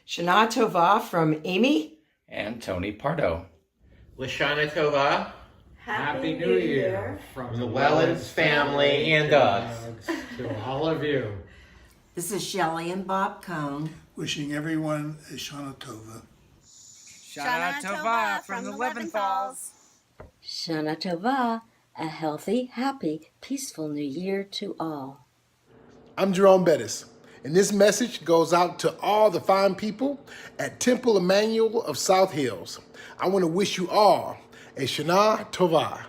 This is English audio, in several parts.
Shana Tovah from Amy and Tony Pardo. Lashana Tovah. Happy New Year from the Wellens family and us. To all of you. This is Shelley and Bob Cohn. Wishing everyone a Shana Tovah. Shana Tovah from the Leventhal's. Shana Tovah, a healthy, happy, peaceful New Year to all. I'm Jerome Bettis, and this message goes out to all the fine people at Temple Emanuel of South Hills. I want to wish you all a Shana Tovah.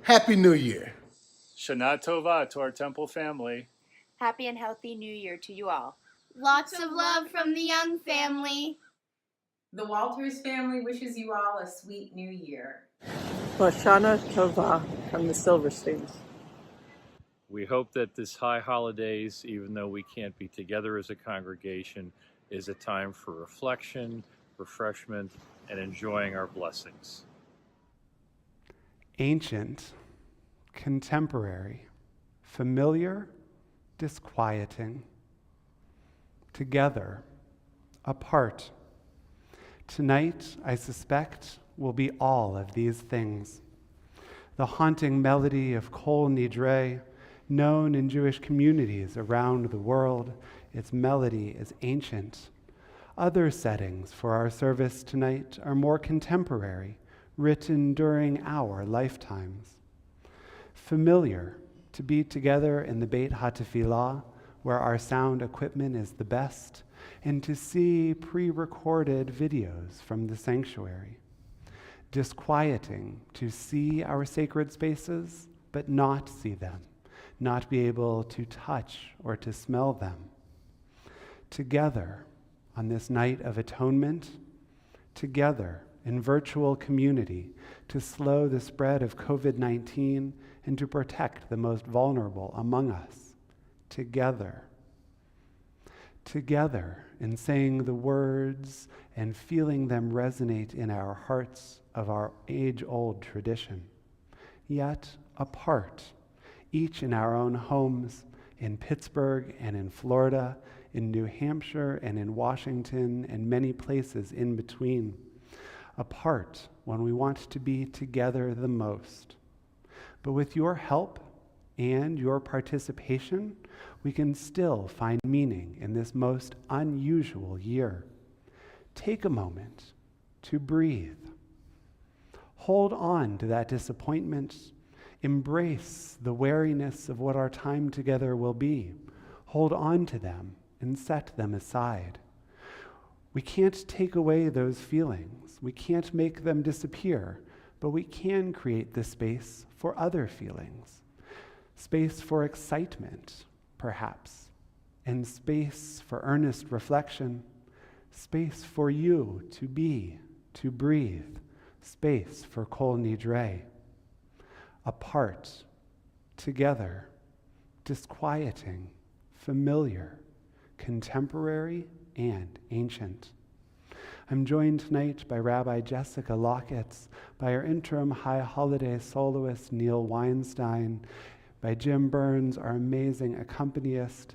Happy New Year. Shana Tovah to our Temple family. Happy and healthy New Year to you all. Lots of love from the Young family. The Walters family wishes you all a sweet New Year. Shana Tovah from the Silversteins. We hope that this high holidays, even though we can't be together as a congregation, is a time for reflection, refreshment, and enjoying our blessings. Ancient, contemporary, familiar, disquieting. Together, apart. Tonight, I suspect, will be all of these things. The haunting melody of Kol Nidre, known in Jewish communities around the world, its melody is ancient. Other settings for our service tonight are more contemporary, written during our lifetimes. Familiar, to be together in the Beit HaTefilah, where our sound equipment is the best, and to see pre-recorded videos from the sanctuary. Disquieting, to see our sacred spaces, but not see them, not be able to touch or to smell them. Together, on this night of atonement, together in virtual community, to slow the spread of COVID-19 and to protect the most vulnerable among us. Together in saying the words and feeling them resonate in our hearts of our age-old tradition. Yet apart, each in our own homes, in Pittsburgh and in Florida, in New Hampshire and in Washington, and many places in between. Apart when we want to be together the most. But with your help and your participation, we can still find meaning in this most unusual year. Take a moment to breathe. Hold on to that disappointment. Embrace the wariness of what our time together will be. Hold on to them and set them aside. We can't take away those feelings. We can't make them disappear, but we can create the space for other feelings. Space for excitement, perhaps, and space for earnest reflection, space for you to be, to breathe, space for Kol Nidre. Apart, together, disquieting, familiar, contemporary, and ancient. I'm joined tonight by Rabbi Jessica Locketz, by our interim high holiday soloist Neil Weinstein, by Jim Burns, our amazing accompanist,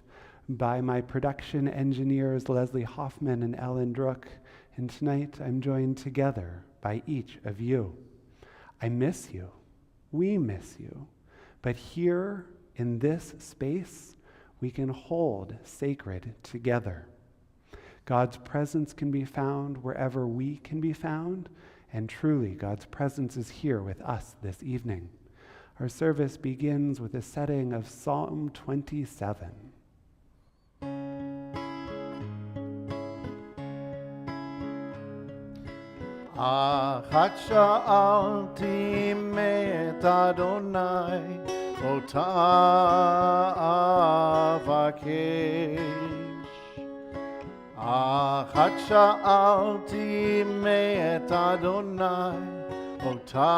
by my production engineers Leslie Hoffman and Ellen Bruch, and tonight I'm joined together by each of you. I miss you. We miss you. But here in this space, we can hold sacred together. God's presence can be found wherever we can be found, and truly God's presence is here with us this evening. Our service begins with a setting of Psalm 27. אחת שאלתי מת אדוני, אותה אבקש. אחת שאלתי מת אדוני, אותה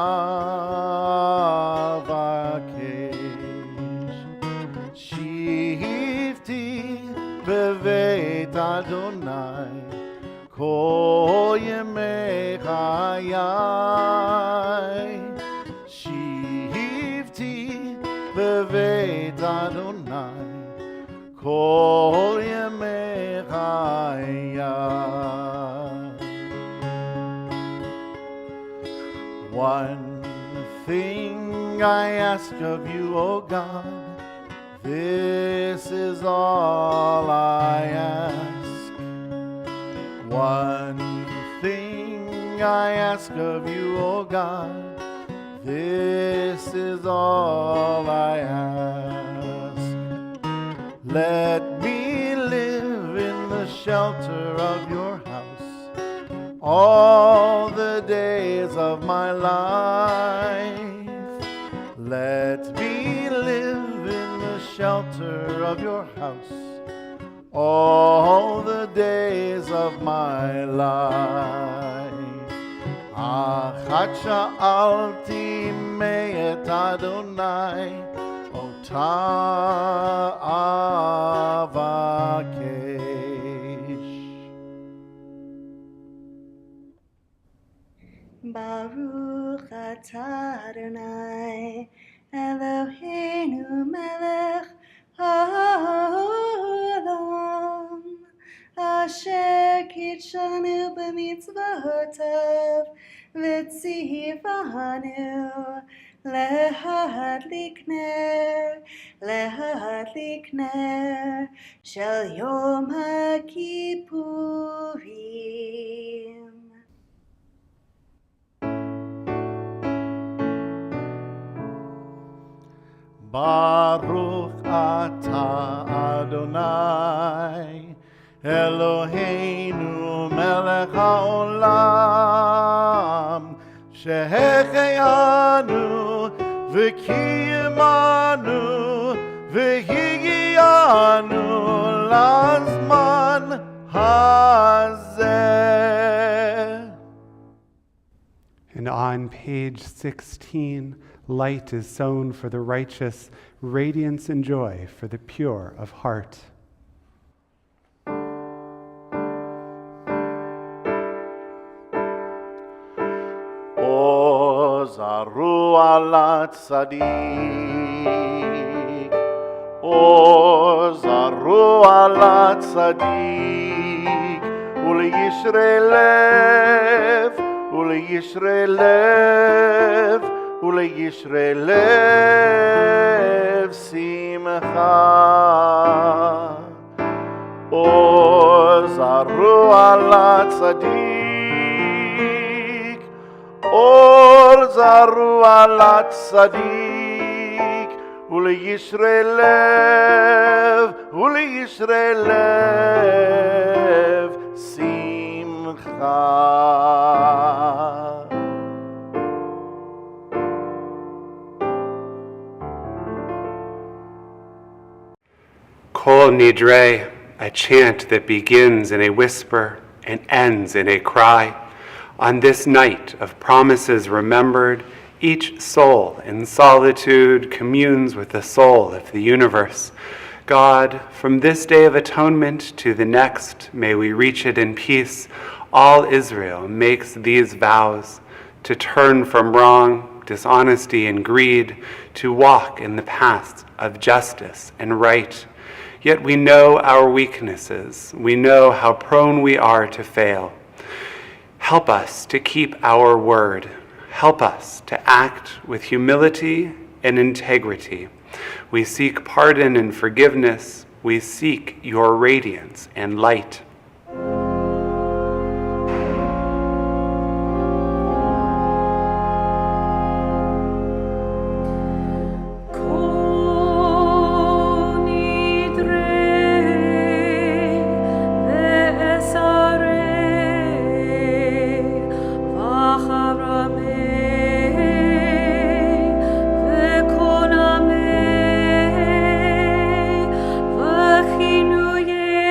אבקש. שבתי בבית אדוני, כל ימי חיי. שבתי בבית אדוני, כל ימי חיי. One thing I ask of you, O God, this is all I ask. One thing I ask of you, O God, this is all I ask. Let me live in the shelter of your house all the days of my life. Let me live in the shelter of your house all the days of my life. Achat sha'alti me'et Adonai, ota avakesh. Baruch atah Adonai, Eloheinu melech haolam, asher kitshanu b'mitzvotav, v'tzivanu lehadlik ner shel Yom Kippurim. Baruch atah Adonai, Eloheinu melech haolam, shehecheyanu v'kiyimanu v'higiyanu lazman hazeh. And on page 16, light is sown for the righteous, radiance and joy for the pure of heart. O zaru ala tzadik, O zaru ala tzadik, uleyishrei lev, uleyishrei lev, uleyishrei lev simcha. O zaru ala tzadik, Or zaru ala tzadik, uleyishrei lev simcha. Kol Nidre, a chant that begins in a whisper and ends in a cry. On this night of promises remembered, each soul in solitude communes with the soul of the universe. God, from this day of atonement to the next, may we reach it in peace. All Israel makes these vows, to turn from wrong, dishonesty, and greed, to walk in the paths of justice and right. Yet we know our weaknesses. We know how prone we are to fail. Help us to keep our word. Help us to act with humility and integrity. We seek pardon and forgiveness. We seek your radiance and light. V'chinuyeh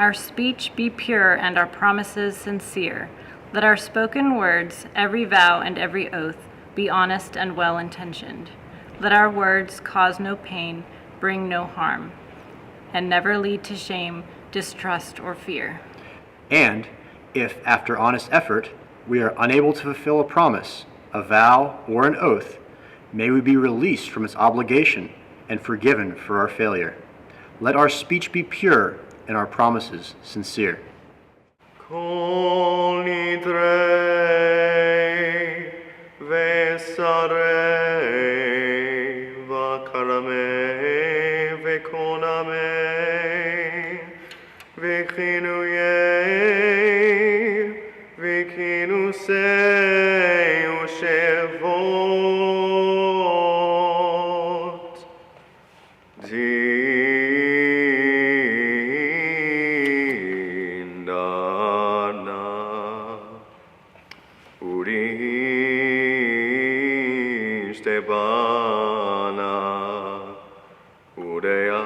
our speech be pure and our promises sincere. Let our spoken words, every vow and every oath, be honest and well-intentioned. Let our words cause no pain, bring no harm, and never lead to shame, distrust, or fear. And if, after honest effort, we are unable to fulfill a promise, a vow, or an oath, may we be released from its obligation and forgiven for our failure. Let our speech be pure and our promises sincere. Kol Nidre Vesare Vakarame Vekoname Vechinuye Vechinuse Ushevot Dindana Urish Tebana Udeya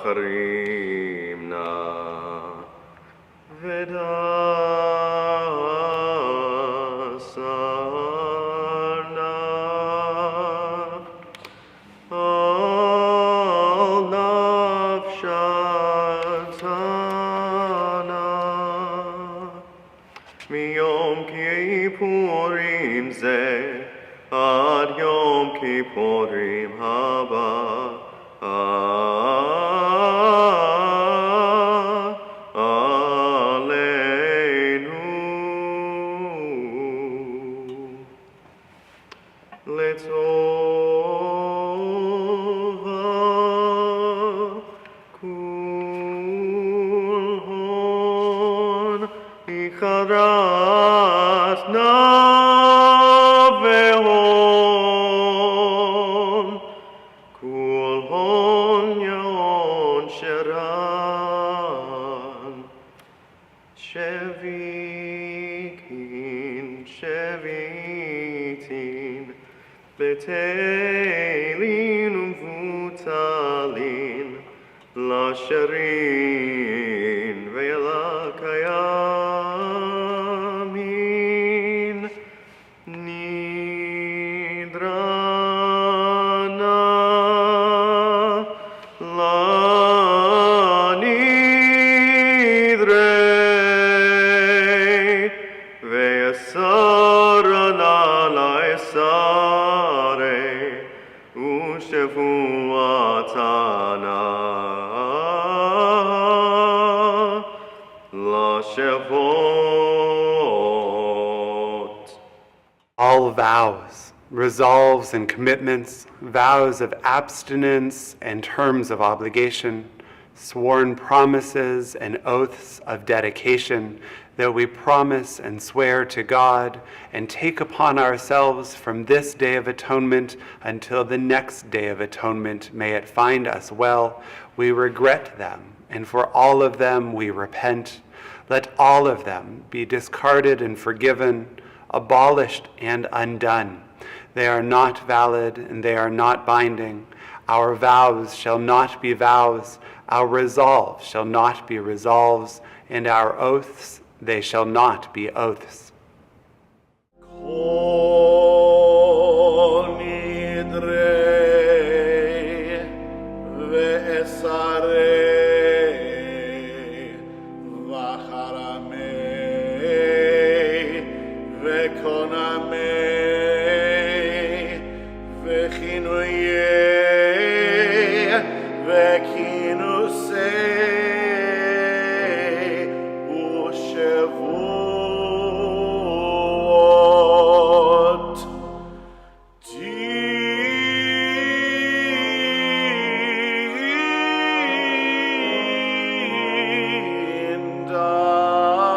Karimna Vedasana Al Nafshatana Mi Yom Kippurim Ze Ad Yom Kippurim Haba Aleinu Letova Kulhon Icharat Navehon Kulhon Yon Sheran Shevitin Betelin Vutalin Lasharin Ve'lakayamin Nidrana La Nidre Ve'asarana La Esare Ushevuatana La Shevot. All vows, resolves, and commitments, vows of abstinence and terms of obligation, sworn promises and oaths of dedication that we promise and swear to God and take upon ourselves from this day of atonement until the next day of atonement, may it find us well. We regret them, and for all of them we repent. Let all of them be discarded and forgiven, abolished and undone. They are not valid and they are not binding. Our vows shall not be vows, our resolves shall not be resolves, and our oaths, they shall not be oaths. Kol Nidre Ve'esare Vacharame Ve'koname Ve'chinuye Ve'chinuse Ushevot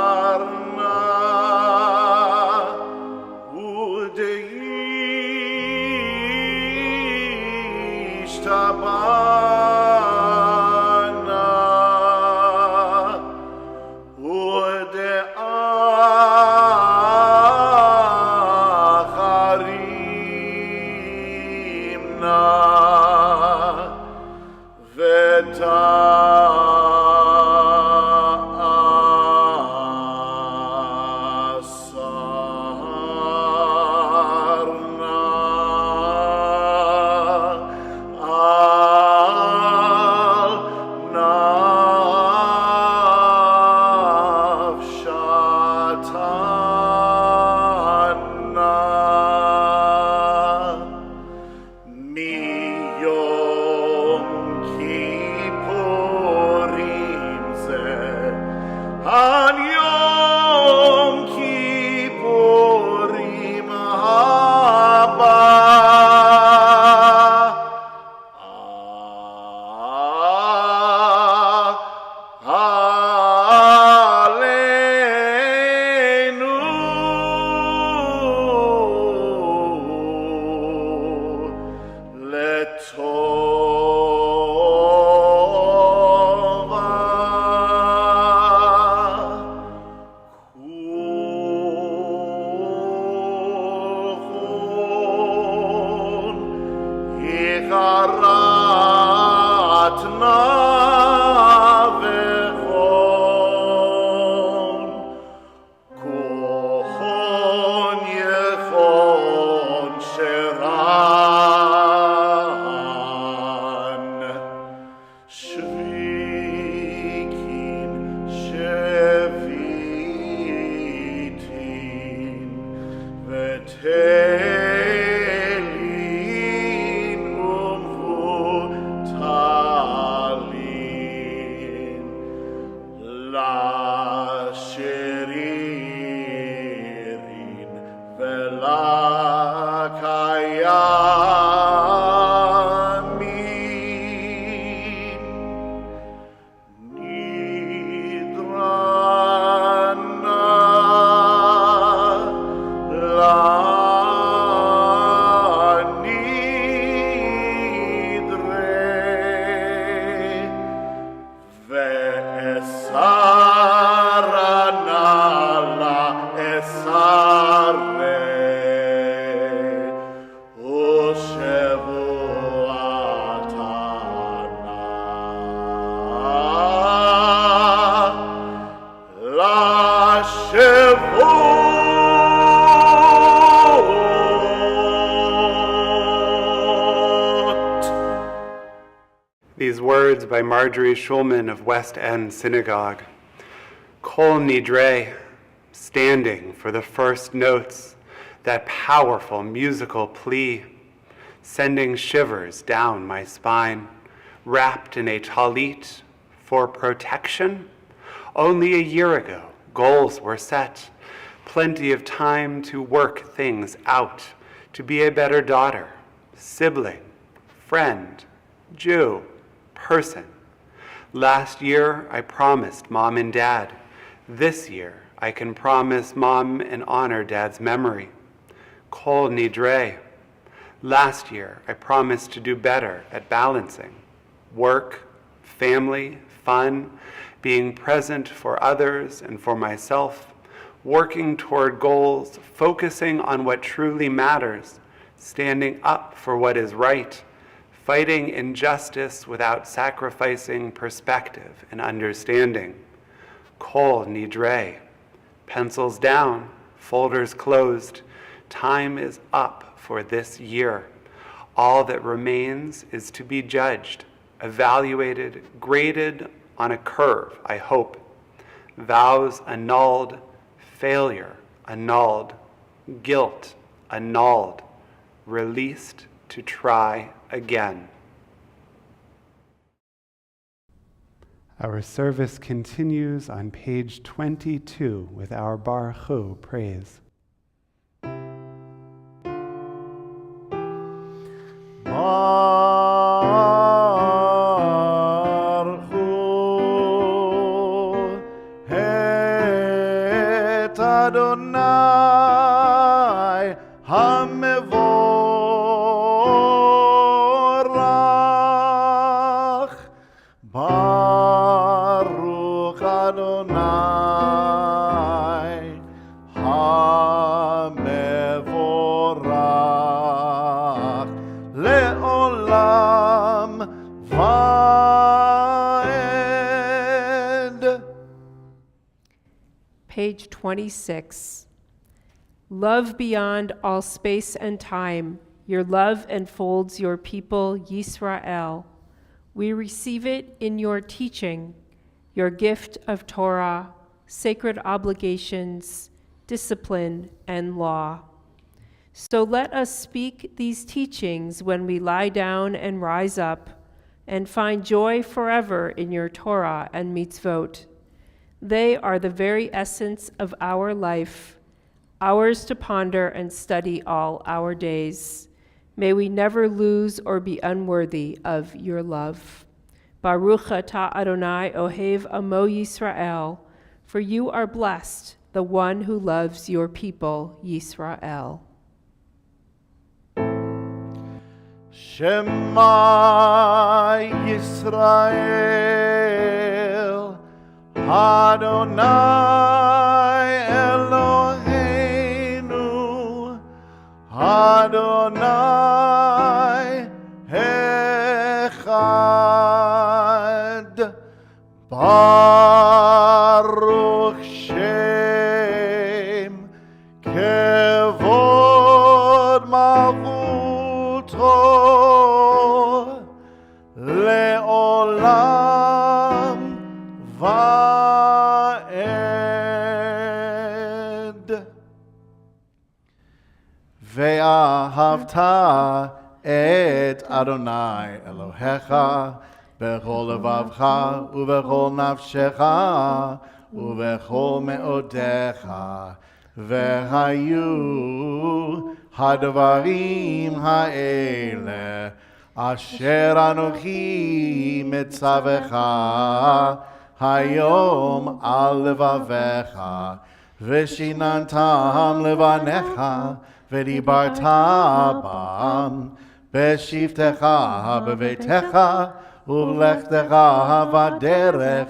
Dindarna Udeish Tabana Ude'acharimna Veta These words by Marjorie Schulman of West End Synagogue. Kol Nidre, standing for the first notes, that powerful musical plea, sending shivers down my spine, wrapped in a talit for protection. Only a year ago, goals were set, plenty of time to work things out, to be a better daughter, sibling, friend, Jew, person. Last year, I promised mom and dad. This year, I can promise mom and honor dad's memory. Kol Nidre. Last year, I promised to do better at balancing work, family, fun, being present for others and for myself, working toward goals, focusing on what truly matters, standing up for what is right, fighting injustice without sacrificing perspective and understanding. Kol Nidre. Pencils down, folders closed. Time is up for this year. All that remains is to be judged, evaluated, graded on a curve, I hope. Vows annulled, failure annulled, guilt annulled, released to try again. Our service continues on page 22 with our Baruch praise. את אדוני המבורך, ברוך אדוני המבורך, לעולם ועד. Page 26. Love beyond all space and time, your love enfolds your people, Yisrael. We receive it in your teaching, your gift of Torah, sacred obligations, discipline, and law. So let us speak these teachings when we lie down and rise up, and find joy forever in your Torah and mitzvot. They are the very essence of our life, ours to ponder and study all our days. May we never lose or be unworthy of your love. Baruch atah Adonai ohev amo Yisrael, for you are blessed, the one who loves your people, Yisrael. Shema Yisrael, Adonai Eloheinu, Adonai ואהבת את אדוני אלוהיך בכל לבבך ובכל נפשך ובכל מאודיך. והיו הדברים האלה אשר אנוכי מצווך היום על לבביך, ושיננתם לבניך ודיברת בם בשבתך בביתך ובלכתך בדרך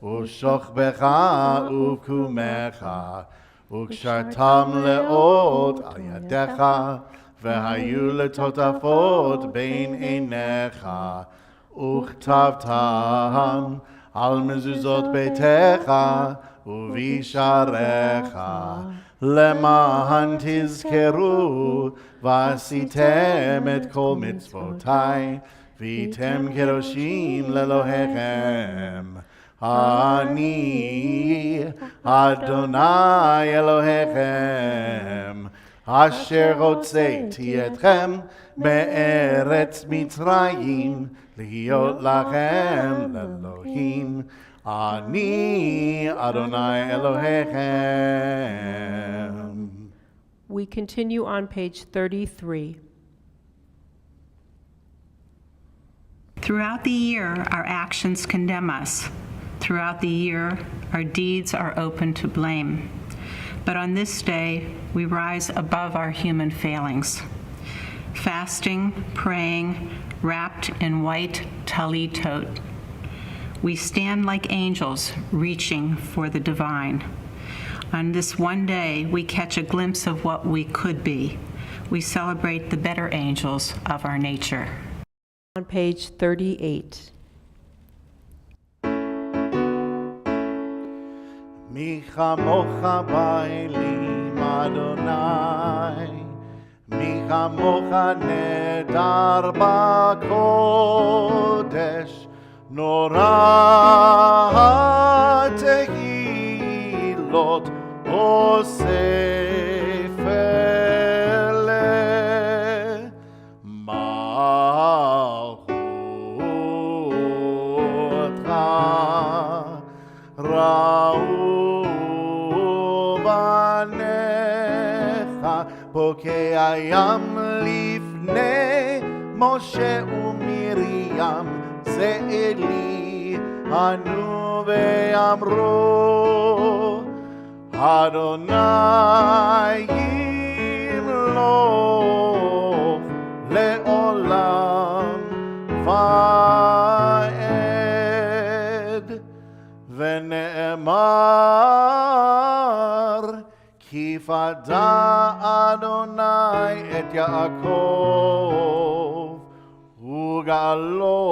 ושוכבך ובקומך, וקשרתם לאות על ידיך, והיו לטוטפות בין עיניך, וכתבתם על מזוזות ביתך ובישעריך, למען תזכרו ועשיתם את כל מצוותיי, והייתם קדושים לאלוהיכם. אני אדוני אלוהיכם, אשר הוצאתי אתכם מארץ מצרים, להיות לכם לאלוהים. אני אדוני אלוהיכם. We continue on page 33. Throughout the year, our actions condemn us. Throughout the year, our deeds are open to blame. But on this day, we rise above our human failings. Fasting, praying, wrapped in white talitot, we stand like angels reaching for the divine. On this one day, we catch a glimpse of what we could be. We celebrate the better angels of our nature. On page 38. מי כמוך באלים אדוני, מי כמוך נדר בקודש, נורא תהילות אוסף אלה, מלכותך ראו בניך, בוקע ים לפני משה ומרים, זה אלי ענו ואמרו, אדוני ימלוך לעולם ועד. ונאמר, כי פדה אדוני את יעקב וגאלו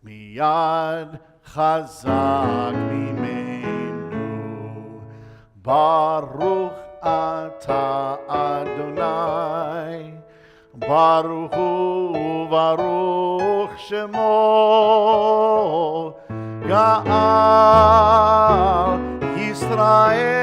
מיד חזק ממנו. ברוך אתה אדוני, ברוך הוא ברוך שמו, גאל ישראל.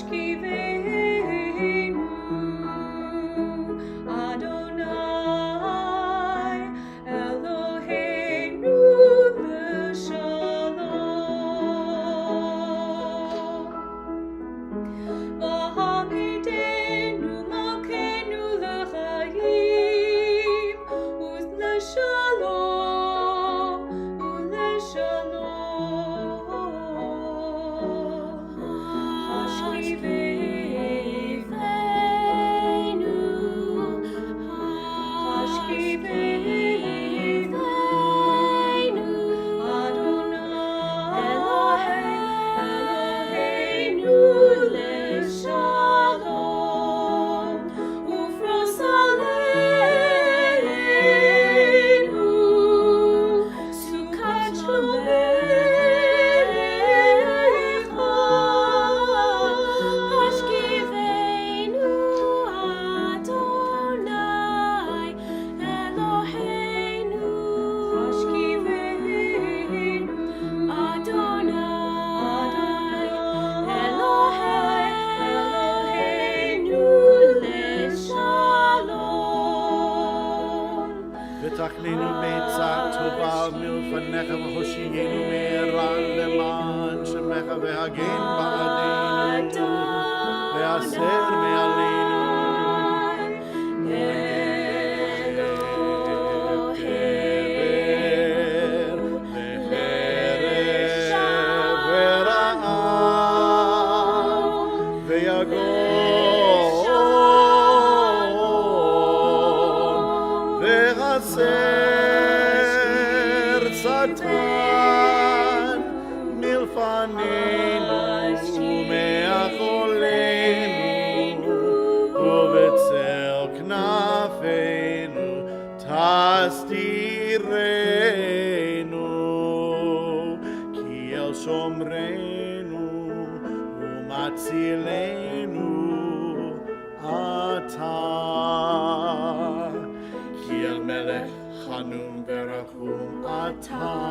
Hashkivenu ויסר מעלינו שומרנו ומצילנו אתה כי אל מלך חנון ורחום אתה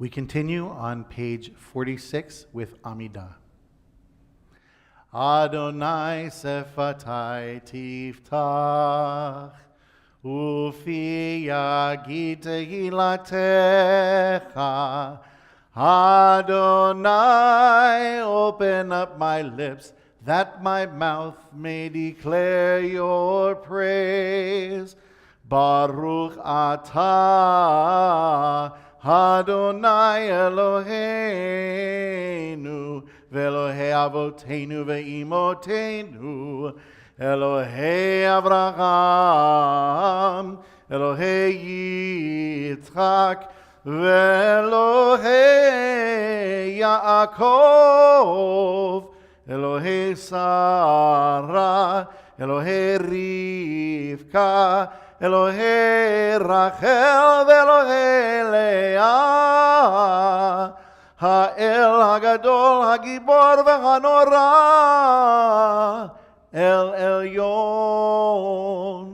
We continue on page 46 with Amida. Adonai sefatai tiftach, ufi yagid tehilatecha. Adonai, open up my lips, that my mouth may declare your praise. Baruch atah, Adonai Eloheinu, ve'Elohei Avoteinu ve'imotenu, Elohei Avraham, Elohei Yitzchak, ve'Elohei Yaakov, Elohei Sarah, Elohei Rivka, Elohei Rachel ve'Elohei Leah, Ha'el Hagadol Hagibor ve'Hanora, El Elyon,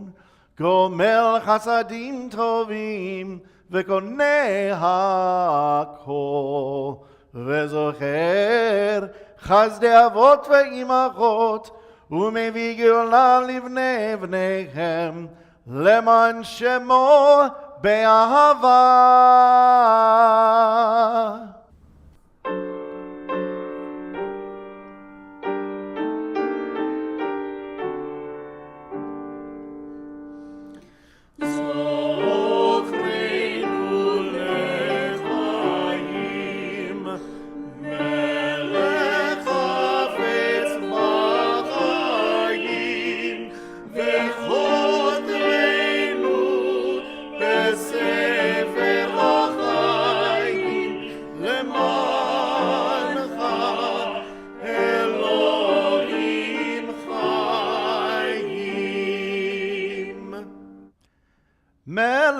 Gomel Chasadim Tovim ve'Konei HaKol, ve'Zocher Chazdei Avot ve'Imachot, U'mevii Geula livnei bneihem, Leman Shemo Be'ahava.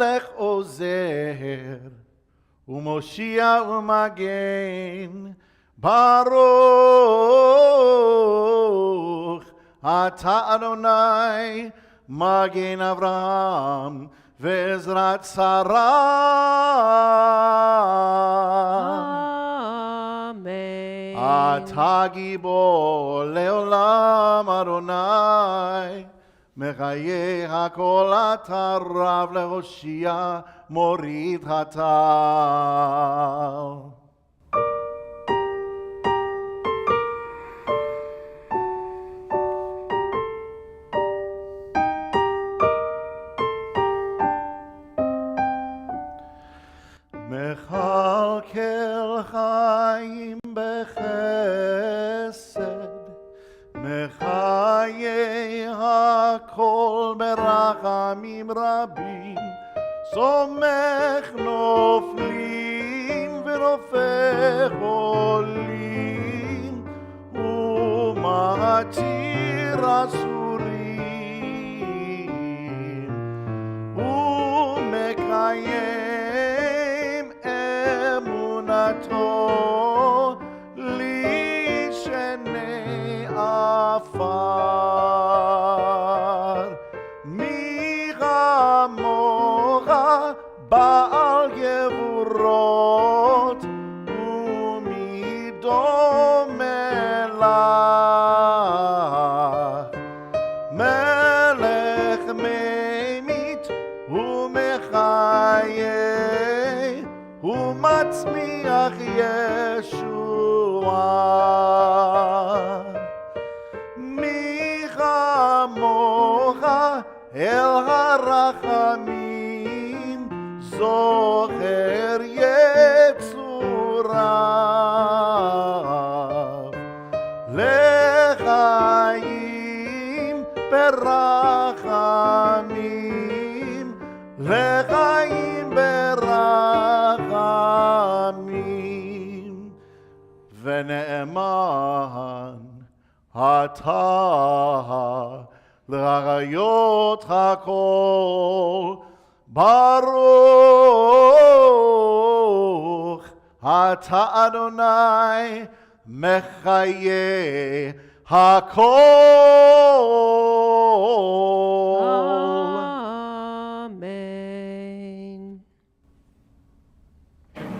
מלך עוזר ומושיע ומגן, ברוך אתה אדוני מגן אברהם ועזרת שרה. אמן. אתה גיבור לעולם אדוני, מחיה הכל אתה רב להושיע, מוריד הטל. מכלכל חיים בחסד, מחיה הכל ברחמים רבים, סומך נופלים ורופא חולים, ומתיר אסורים, ומקיים אמונתו לשני עפר. מי כמוך בעל גבורות, ומי דומה לך, מלך ממית ומחיה, ומצמיח ישועה. מי כמוך אל הרחמים, זוכר יצוריו, לחיים ברחמים, לחיים ברחמים. ונאמן אתה לאריות הכל, ברוך אתה אדוני מחיה הכל. Amen.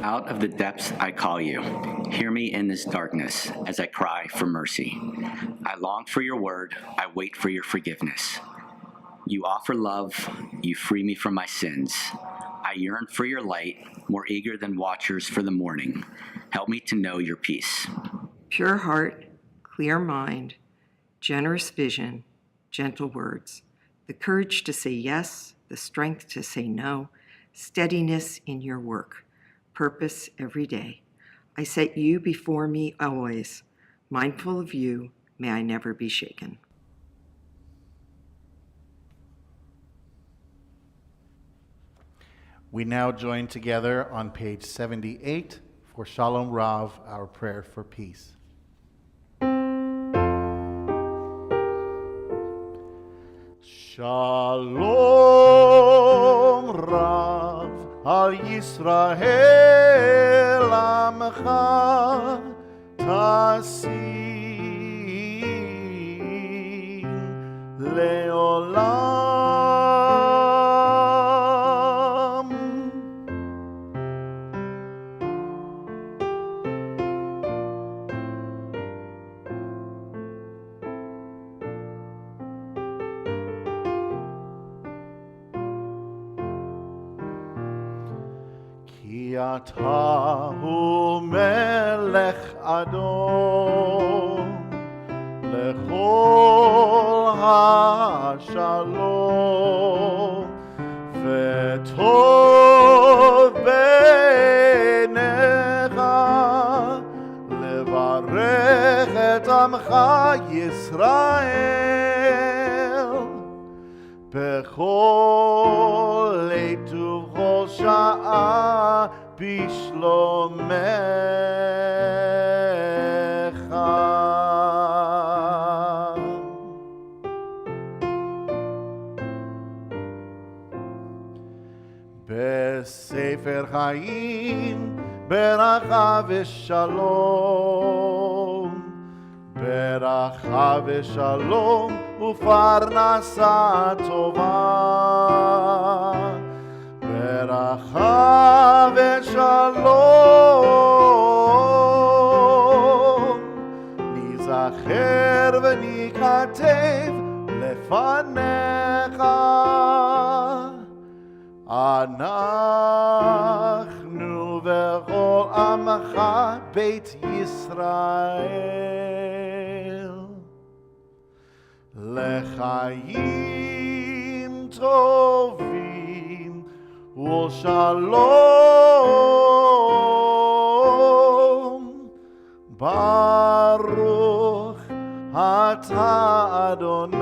Out of the depths I call you. Hear me in this darkness as I cry for mercy. I long for your word. I wait for your forgiveness. You offer love. You free me from my sins. I yearn for your light, more eager than watchers for the morning. Help me to know your peace. Pure heart, clear mind, generous vision, gentle words, the courage to say yes, the strength to say no, steadiness in your work, purpose every day. I set you before me always. Mindful of you, may I never be shaken. We now join together on page 78 for Shalom Rav, our prayer for peace. Shalom Rav al Yisrael amcha tasim leolam. אתה הוא מלך אדום לכל השלום, וטוב בעיניך לברך את עמך ישראל בכל עת ובכל שעה בשלומך. ספר חיים ברכה ושלום, ברכה ושלום ופרנסה טובה, ברכה ושלום, ניזכר וניכתב לפניך, אנחנו וכל עמך בית ישראל, לחיים טובים ושלום, ברוך אתה אדוני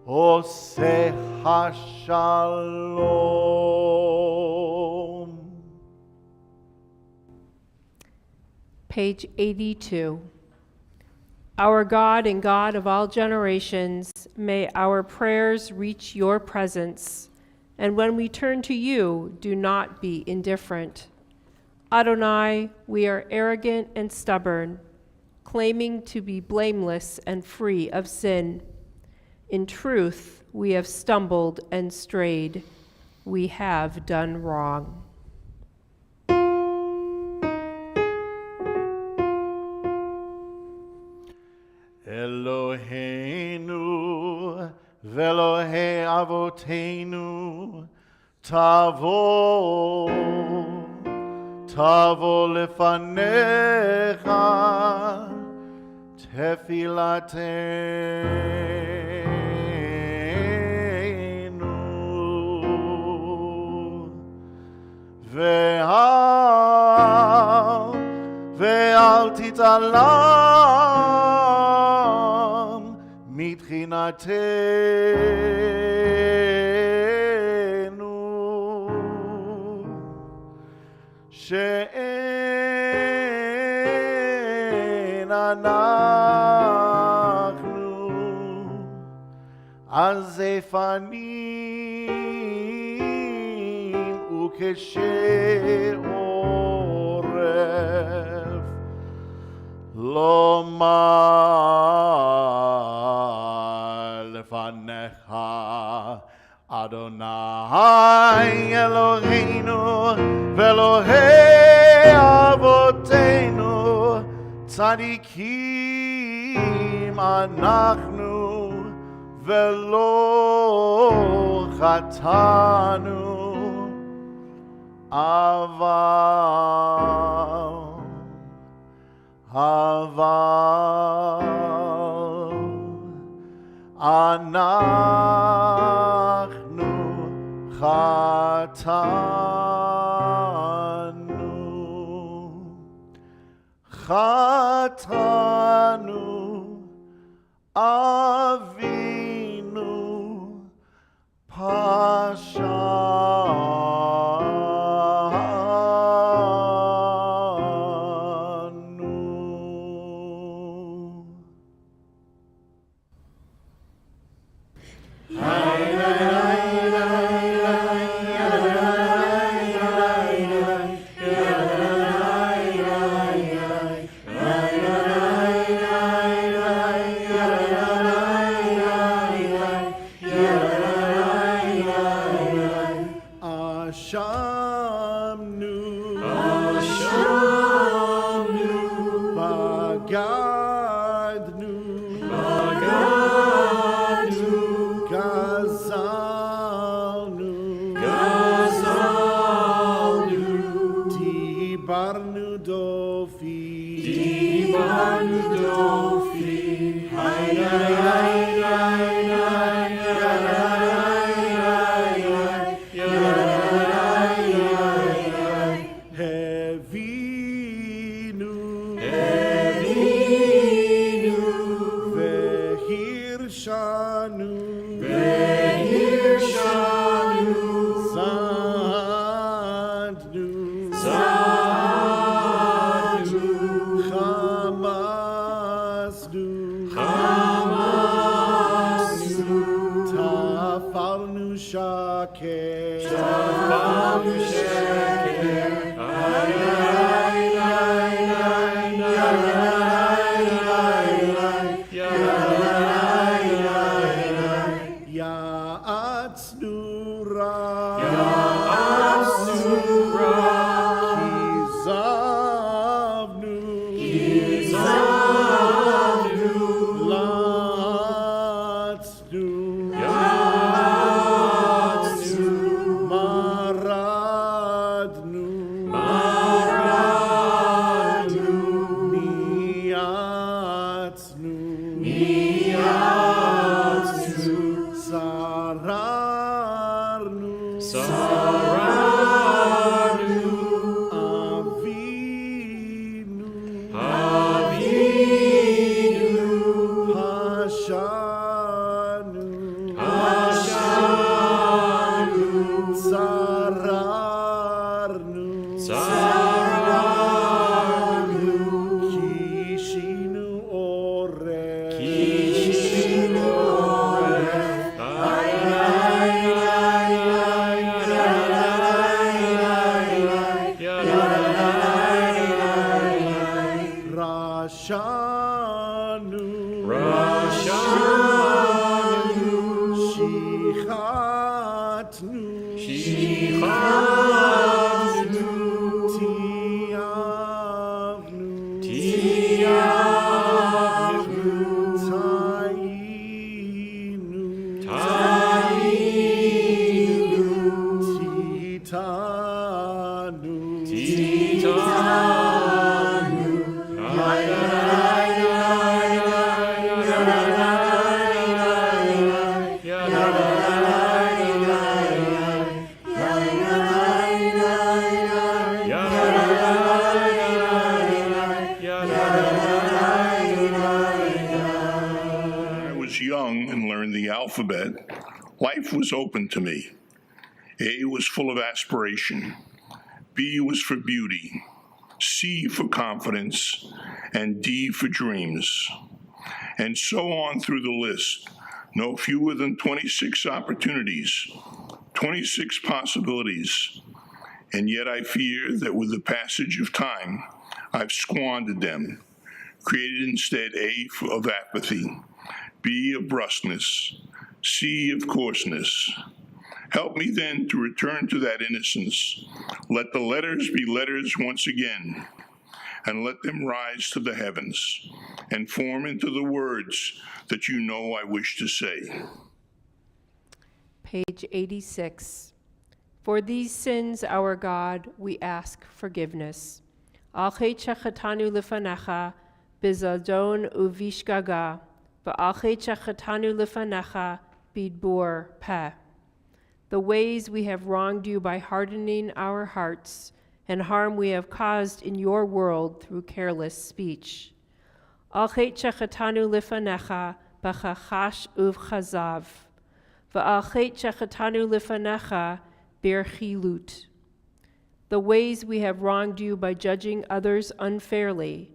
עושה השלום. Page 82. Our God and God of all generations, may our prayers reach your presence, and when we turn to you, do not be indifferent. Adonai, we are arrogant and stubborn, claiming to be blameless and free of sin. In truth, we have stumbled and strayed. We have done wrong. Eloheinu ve'Elohei avoteinu, tavo lefanecha tefilatenu, ve'al titalam mitchinatenu, she'en anachnu azefanim ukeshe'oref lomar lefanecha Adonai Eloheinu ve'Elohei avoteinu, tzadikim anachnu ve'lo chatanu, aval anachnu chatanu Avinu miatu, sararnu, alphabet, life was open to me. A was full of aspiration. B was for beauty. C for confidence. And D for dreams. And so on through the list. No fewer than 26 opportunities, 26 possibilities. And yet I fear that with the passage of time, I've squandered them, created instead A of apathy, B of brusqueness, C of coarseness. Help me then to return to that innocence. Let the letters be letters once again, and let them rise to the heavens and form into the words that you know I wish to say. Page 86. For these sins, our God, we ask forgiveness. Al chet shechatanu lefanecha, bizadon uvishgaga, va'al chet shechatanu lefanecha, bidbur peh. The ways we have wronged you by hardening our hearts, and harm we have caused in your world through careless speech. Al chet shechatanu lefanecha, b'chachash uvchazav, va'al chet shechatanu lefanecha, birchilut. The ways we have wronged you by judging others unfairly,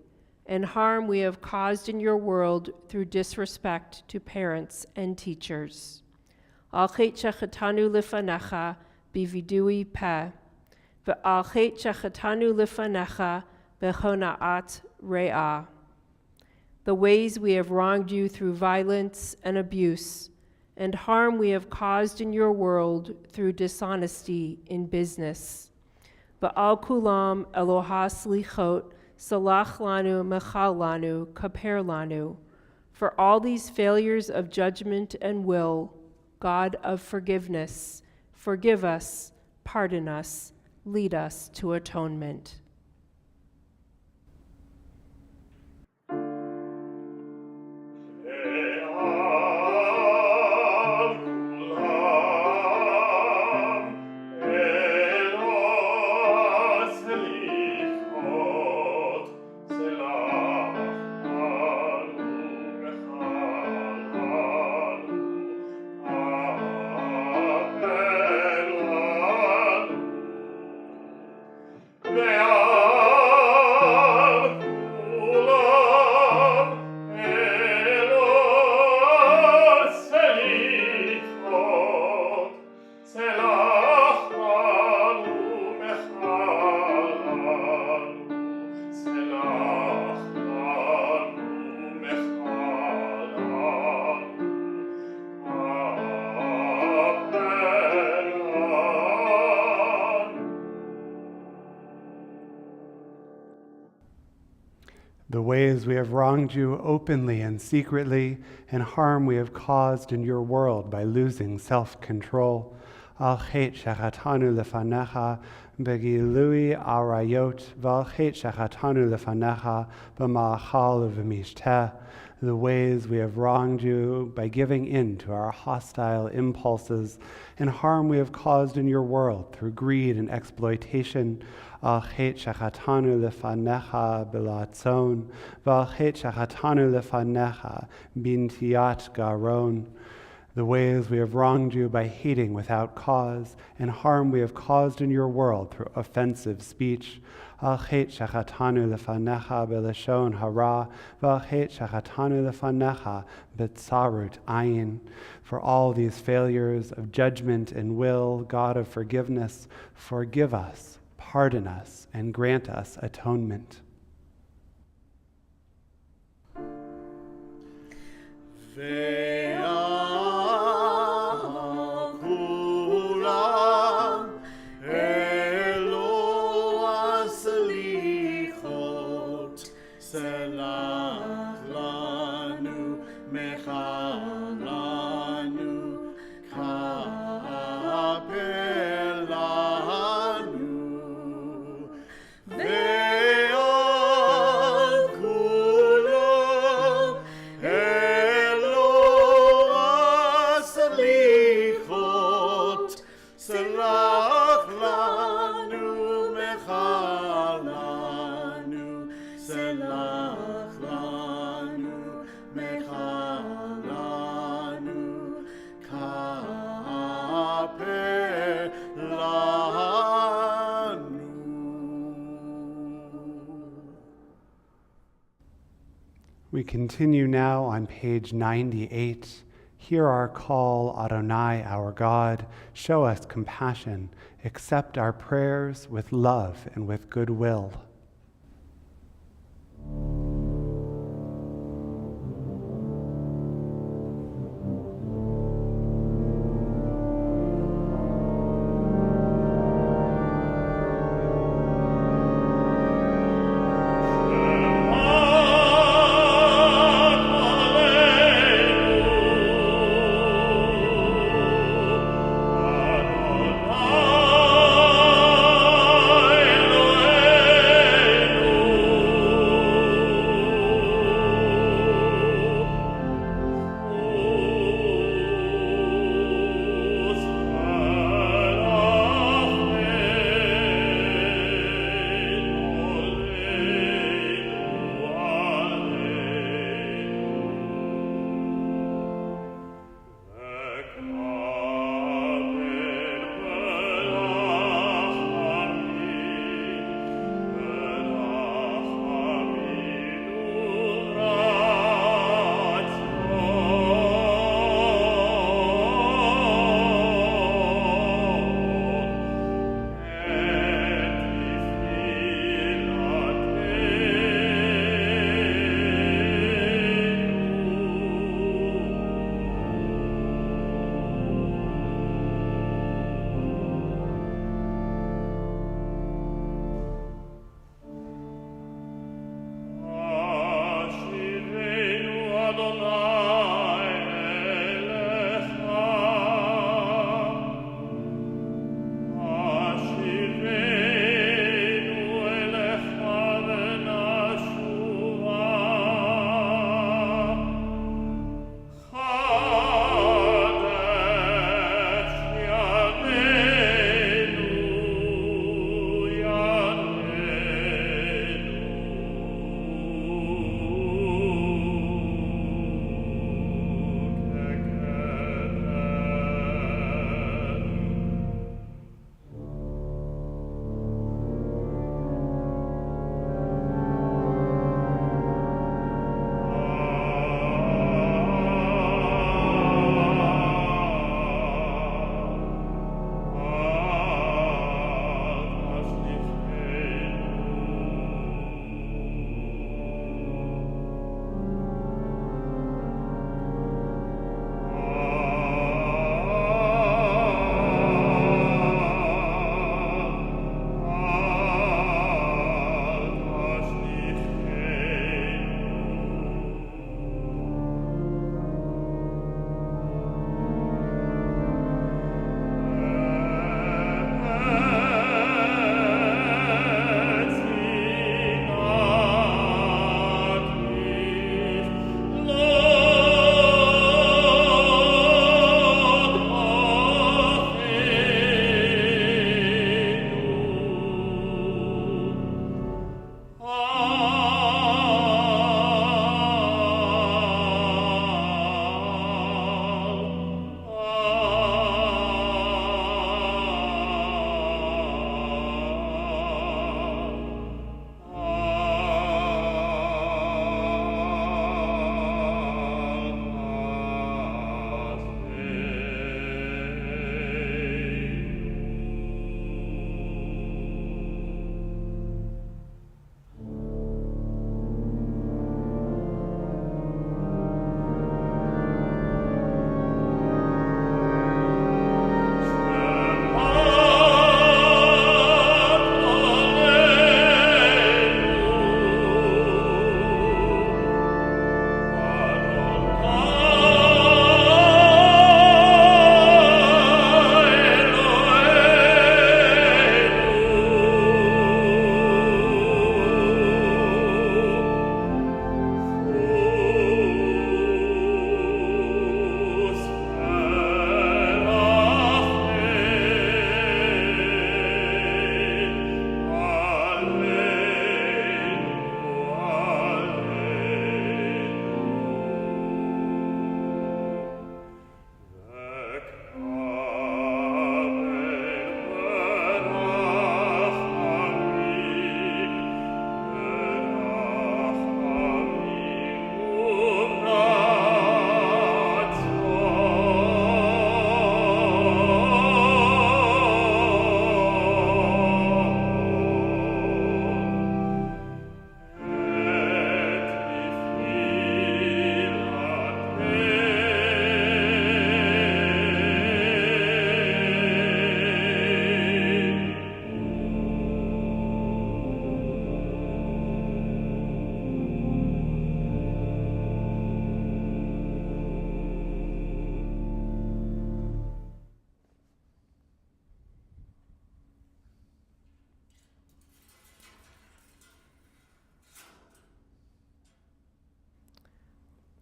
and harm we have caused in your world through disrespect to parents and teachers. Al chet shechatanu lefanecha bividui peh, ve'al chet shechatanu lefanecha bechona'at re'ah. The ways we have wronged you through violence and abuse, and harm we have caused in your world through dishonesty in business. Ba'al kulam Eloha slichot, salach lanu mechal lanu, kaper lanu. For all these failures of judgment and will, God of forgiveness, forgive us, pardon us, lead us to atonement. The ways we have wronged you openly and secretly, and harm we have caused in your world by losing self-control. Al chet shechatanu lefanecha, begilui arayot v'alchet shechatanu lefanecha b'ma'achal v'mishteh, the ways we have wronged you by giving in to our hostile impulses and harm we have caused in your world through greed and exploitation. Al-chet shechatanu lefanecha b'latzon, v'al-chet shechatanu lefanecha b'intiyat garon, the ways we have wronged you by hating without cause and harm we have caused in your world through offensive speech. Al-chet shechatanu lefanecha b'lashon hara, v'al-chet shechatanu lefanecha b'tzarut ayin. For all these failures of judgment and will, God of forgiveness, forgive us, pardon us, and grant us atonement. We continue now on page 98. Hear our call, Adonai, our God. Show us compassion. Accept our prayers with love and with goodwill. Adonai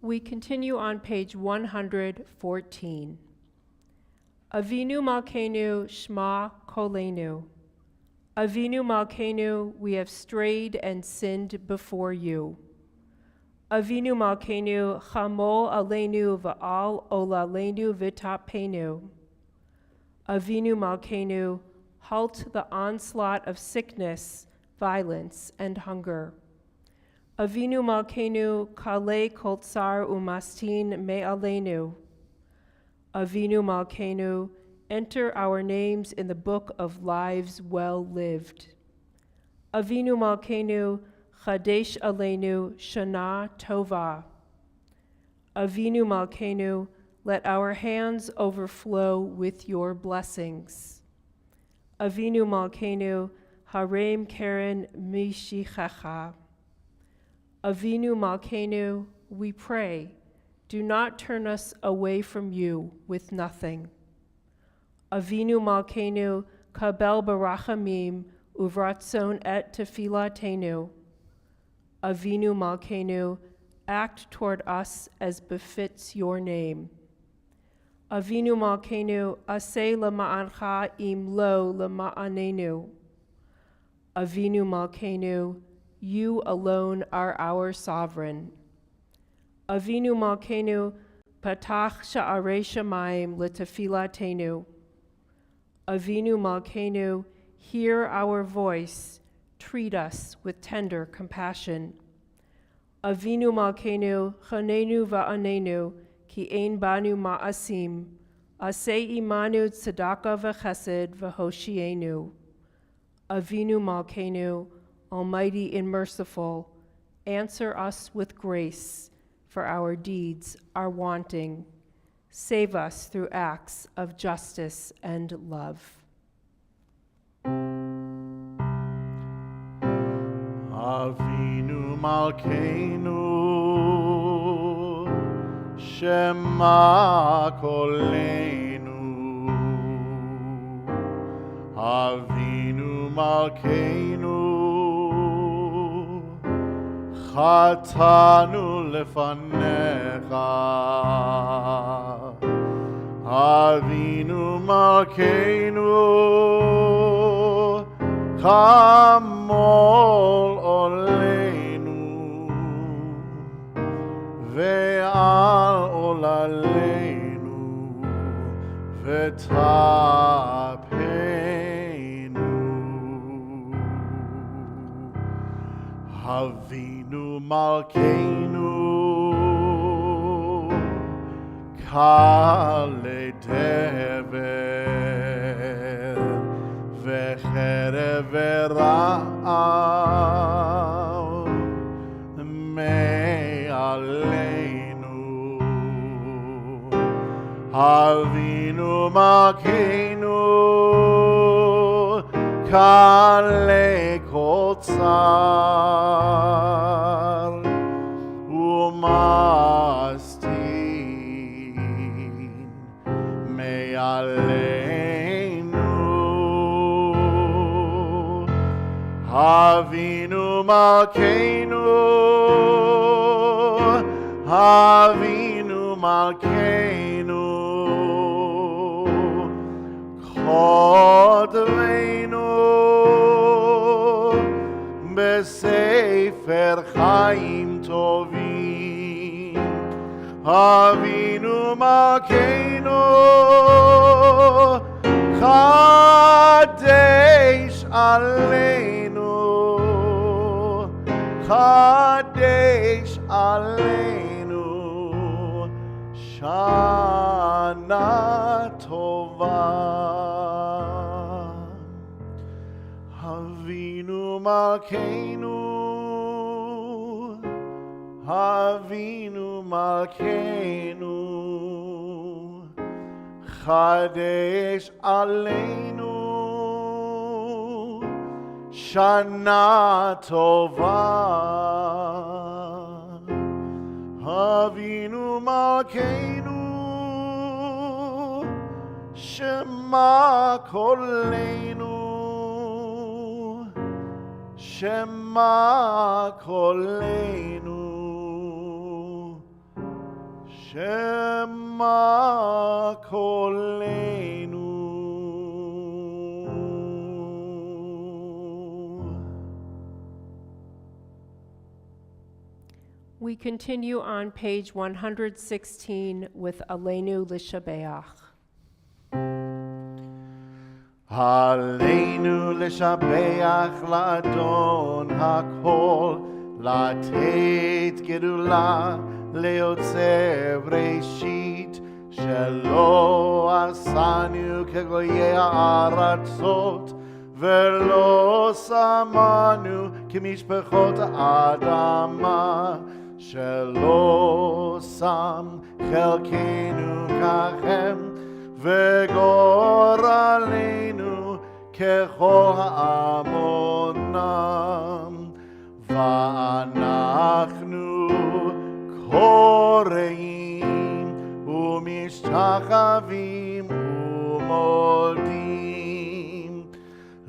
we continue on page 114. Avinu Malkeinu Shema Kolenu. Avinu Malkeinu, we have strayed and sinned before you. Avinu Malkeinu Chamol Aleinu Va'al Olalenu Vitapenu. Avinu Malkeinu, halt the onslaught of sickness, violence, and hunger. Avinu Malkeinu Kale Kol Tsar Umastin Me'alenu. Avinu Malkeinu, enter our names in the book of lives well lived. Avinu Malkeinu Chadesh Aleinu Shana Tovah. Avinu Malkeinu, let our hands overflow with your blessings. Avinu Malkeinu Harem Keren Mishichacha. Avinu Malkeinu, we pray, do not turn us away from you with nothing. Avinu Malkeinu kabel barachamim uvratzon et tefilatenu. Avinu Malkeinu, act toward us as befits your name. Avinu Malkeinu aseh lema'ancha im lo lema'anenu. Avinu Malkeinu, you alone are our sovereign. Avinu Malkeinu patach sha'arei shamayim letefilatenu. Avinu Malkeinu, hear our voice, treat us with tender compassion. Avinu Malkeinu chanenu va'anenu ki ein banu ma'asim, aseh imanu tzedakah v'chesed v'hoshienu. Avinu Malkeinu, Almighty and merciful, answer us with grace, for our deeds are wanting. Save us through acts of justice and love. Avinu Malkeinu, Shema Kolenu. Avinu Malkeinu, Chatanu lefanecha. Avinu Malkeinu, Chamol Olenu, Ve'al Olalenu, Vetapenu. Avinu Malkeinu, Kale Dever, Vecherev Vera'av, Me'aleinu. Avinu Malkeinu, Kale Kol Tsar, Umastin Me'aleinu. Avinu Malkeinu, Avinu Malkeinu, Chodveinu Besefer Chaim Tovim. Avinu Malkeinu, Kadesh Aleinu, Kadesh Aleinu, Shana Tovah. Avinu Malkeinu, Avinu Malkeinu, Kadesh Aleinu, Shana Tovah. Avinu Malkeinu, Shema Kolenu, Shema Kolenu, Shema kolenu. We continue on page 116 with Aleinu L'Shabeach. Aleinu L'Shabeach L'Adon HaKol Latet Gedula Leotzer Breshit Shelo Asanu Kegoyei Ha'aratzot Velo Samanu Kimishpechot Adama Shelo Sam Chelkenu Kachem Vegoralenu Kechol Ha'amonam Va'anachnu Koreim Umishchachavim Umodim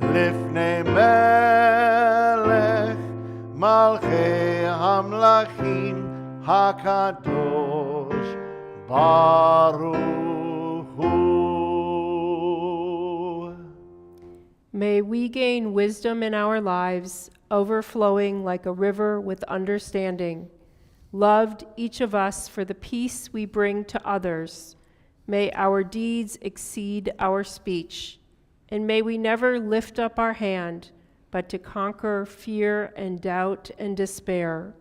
Lifnei Melech Malchei Hamlachim HaKadosh Baruch Hu. May we gain wisdom in our lives, overflowing like a river with understanding. Loved each of us for the peace we bring to others. May our deeds exceed our speech. And may we never lift up our hand, but to conquer fear and doubt and despair.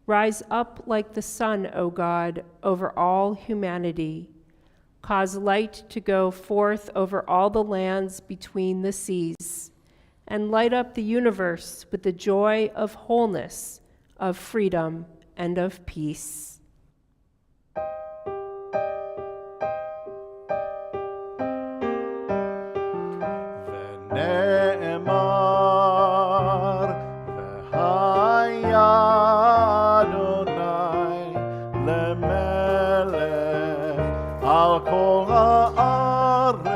Rise up like the sun, O God, over all humanity. Cause light to go forth over all the lands between the seas, and light up the universe with the joy of wholeness, of freedom, and of peace. Ne'emar v'haya Adonai lemelech al kol haaretz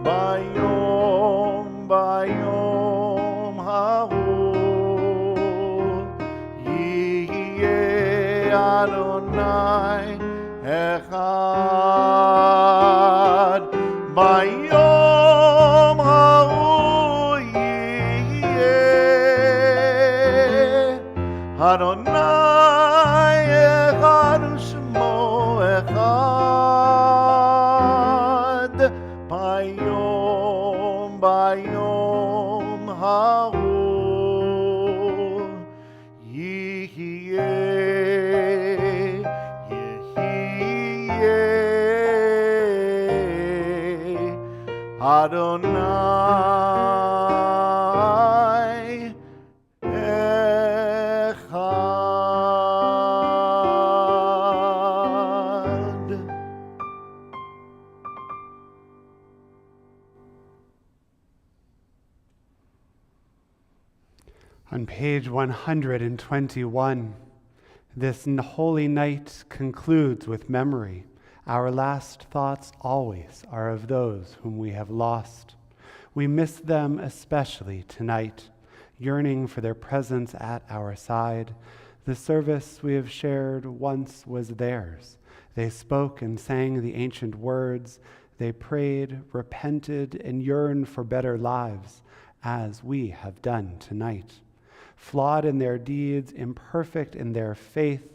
bayom hahu yihyeh Adonai echad bayom hahu yihyeh Adonai echad u'shmo echad bayom hahu yihyeh Adonai echad. On page 121, this holy night concludes with memory. Our last thoughts always are of those whom we have lost. We miss them especially tonight, yearning for their presence at our side. The service we have shared once was theirs. They spoke and sang the ancient words. They prayed, repented, and yearned for better lives, as we have done tonight. Flawed in their deeds, imperfect in their faith,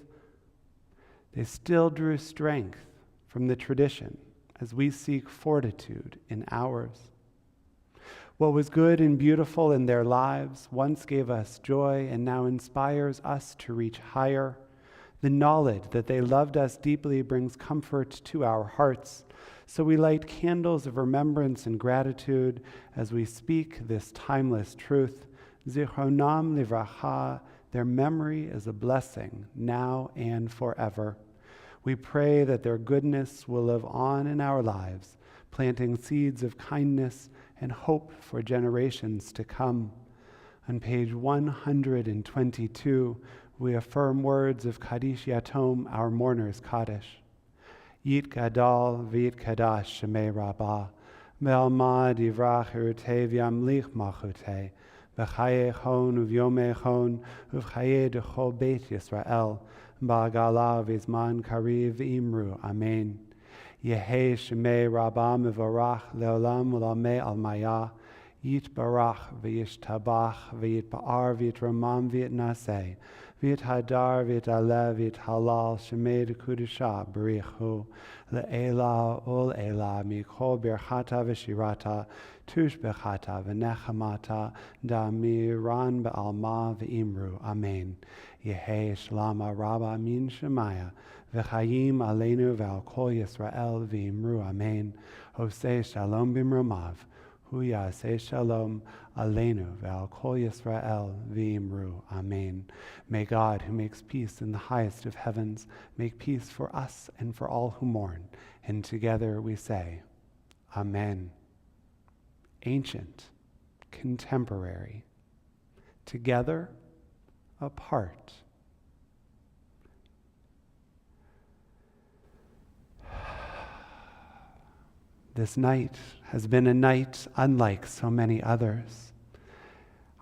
they still drew strength from the tradition as we seek fortitude in ours. What was good and beautiful in their lives once gave us joy and now inspires us to reach higher. The knowledge that they loved us deeply brings comfort to our hearts. So we light candles of remembrance and gratitude as we speak this timeless truth. Zichronam livracha, their memory is a blessing now and forever. We pray that their goodness will live on in our lives, planting seeds of kindness and hope for generations to come. On page 122, we affirm words of Kaddish Yatom, our mourner's Kaddish. Yit gadol v'yit kadash shemei rabbah, ve'alma divrach irutei v'yamlich malchutei, v'chaye chon uvyome chon uvchaye dechol beit Yisrael ba'gala v'zman kariv v'imru. Amen. Yehei shemei rabba mevorach leolam ulamei almaya yitbarach v'yishtabach v'yitba'ar v'yitramam v'yitnaseh v'yithadar v'yitalev v'yithalal shemei dekudusha b'richu le'ela ul ela mikol birchata v'shirata tush bechata v'nechamata da'miran ba'alma v'imru. Amen. Yehei shlama rabba min shemaya v'chayim aleinu v'al kol Yisrael v'imru. Amen. Hosei shalom b'mromav hu yaseh shalom aleinu v'al kol Yisrael v'imru. Amen. May God, who makes peace in the highest of heavens, make peace for us and for all who mourn. And together we say, Amen. Ancient, contemporary, together, apart. This night has been a night unlike so many others.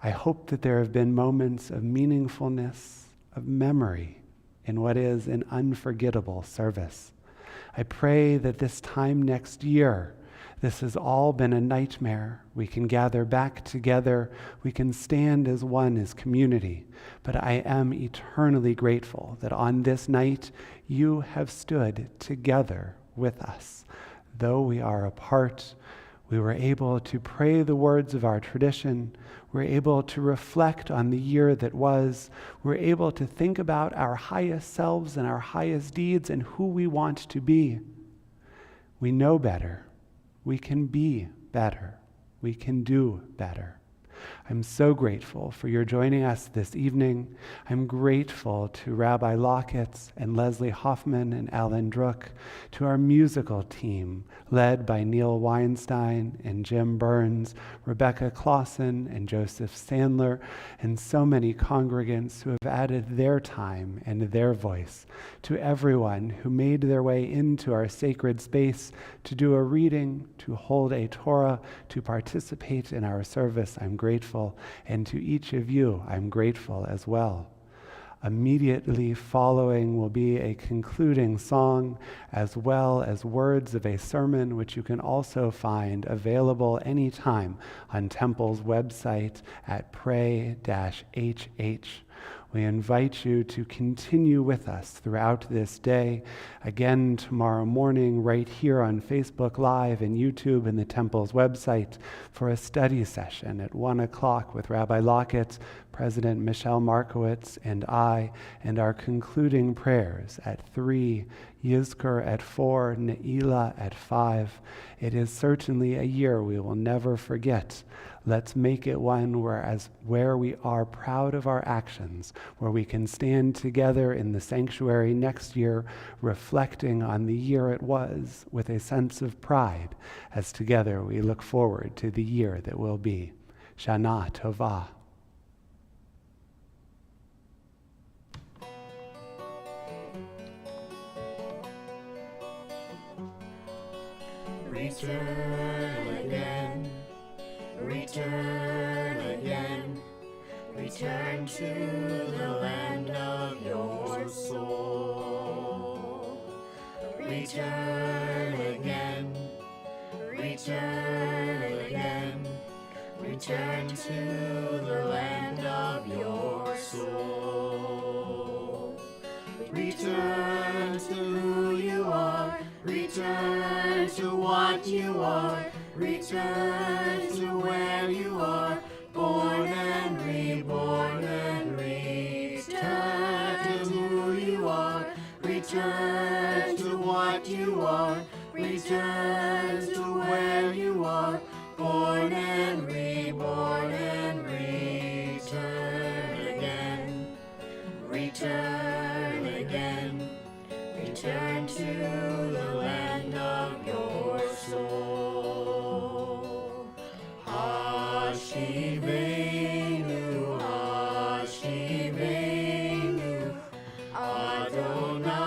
I hope that there have been moments of meaningfulness, of memory, in what is an unforgettable service. I pray that this time next year, this has all been a nightmare. We can gather back together. We can stand as one, as community. But I am eternally grateful that on this night, you have stood together with us. Though we are apart, we were able to pray the words of our tradition. We're able to reflect on the year that was. We're able to think about our highest selves and our highest deeds and who we want to be. We know better. We can be better. We can do better. I'm so grateful for your joining us this evening. I'm grateful to Rabbi Locketz and Leslie Hoffman and Alan Bruch, to our musical team led by Neil Weinstein and Jim Burns, Rebecca Closson and Joseph Sandler, and so many congregants who have added their time and their voice, to everyone who made their way into our sacred space to do a reading, to hold a Torah, to participate in our service. I'm grateful, and to each of you, I'm grateful as well. Immediately following will be a concluding song, as well as words of a sermon, which you can also find available anytime on Temple's website at pray-hh. We invite you to continue with us throughout this day. Again, tomorrow morning, right here on Facebook Live and YouTube and the Temple's website, for a study session at 1 o'clock with Rabbi Locketz, President Michelle Markowitz, and I, and our concluding prayers at 3, Yizkor at 4, Ne'ilah at 5. It is certainly a year we will never forget. Let's make it one where we are proud of our actions, where we can stand together in the sanctuary next year, reflecting on the year it was with a sense of pride, as together we look forward to the year that will be. Shana Tovah. Return again, return again, return to the land of your soul. Return again, return again, return to the land of your soul. Return to who you are, return to what you are, return to where you are, born and reborn, and return to who you are, return to what you are, return to where you are, born and reborn, and return again, return again. Return to the land of your soul. Hashivenu, Hashivenu, Adonai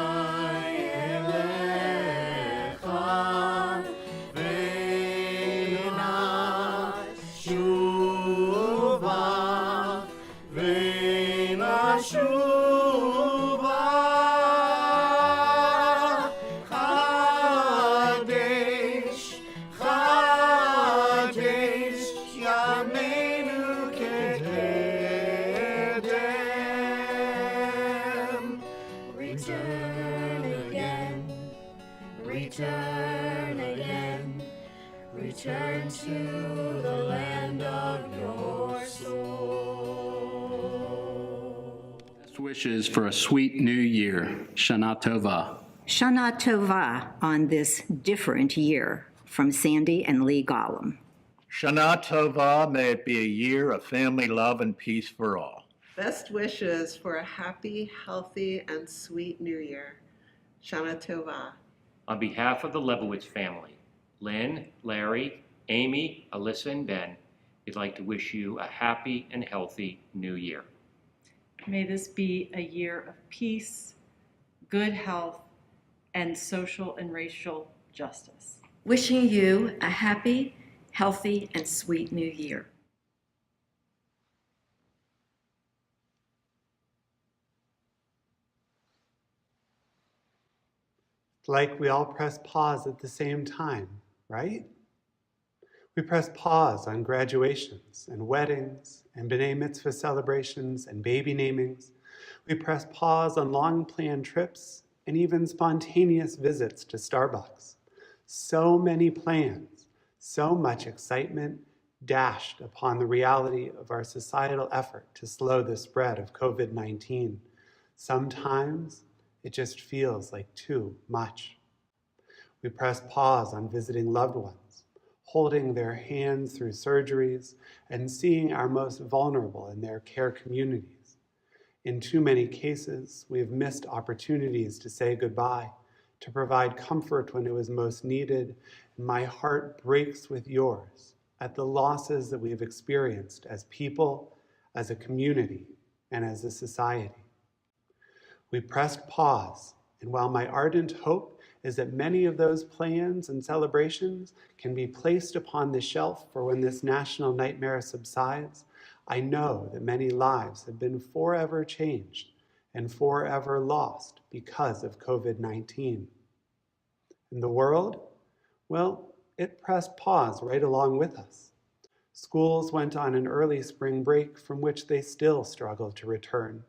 Elecha, Ve'nashuva return again, return again, return to the land of your soul. Best wishes for a sweet new year. Shana Tovah. Shana Tovah on this different year, from Sandy and Lee Gollum. Shana Tovah, may it be a year of family love and peace for all. Best wishes for a happy, healthy, and sweet new year. Shana Tovah. On behalf of the Lebowitz family, Lynn, Larry, Amy, Alyssa, and Ben, we'd like to wish you a happy and healthy new year. May this be a year of peace, good health, and social and racial justice. Wishing you a happy, healthy, and sweet new year. Like we all press pause at the same time, right? We press pause on graduations and weddings and B'nai Mitzvah celebrations and baby namings. We press pause on long-planned trips and even spontaneous visits to Starbucks. So many plans, so much excitement dashed upon the reality of our societal effort to slow the spread of COVID-19. Sometimes it just feels like too much. We press pause on visiting loved ones, holding their hands through surgeries, and seeing our most vulnerable in their care communities. In too many cases, we have missed opportunities to say goodbye, to provide comfort when it was most needed, and my heart breaks with yours at the losses that we have experienced as people, as a community, and as a society. We pressed pause, and while my ardent hope is that many of those plans and celebrations can be placed upon the shelf for when this national nightmare subsides, I know that many lives have been forever changed and forever lost because of COVID-19. And the world, well, it pressed pause right along with us. Schools went on an early spring break from which they still struggle to return.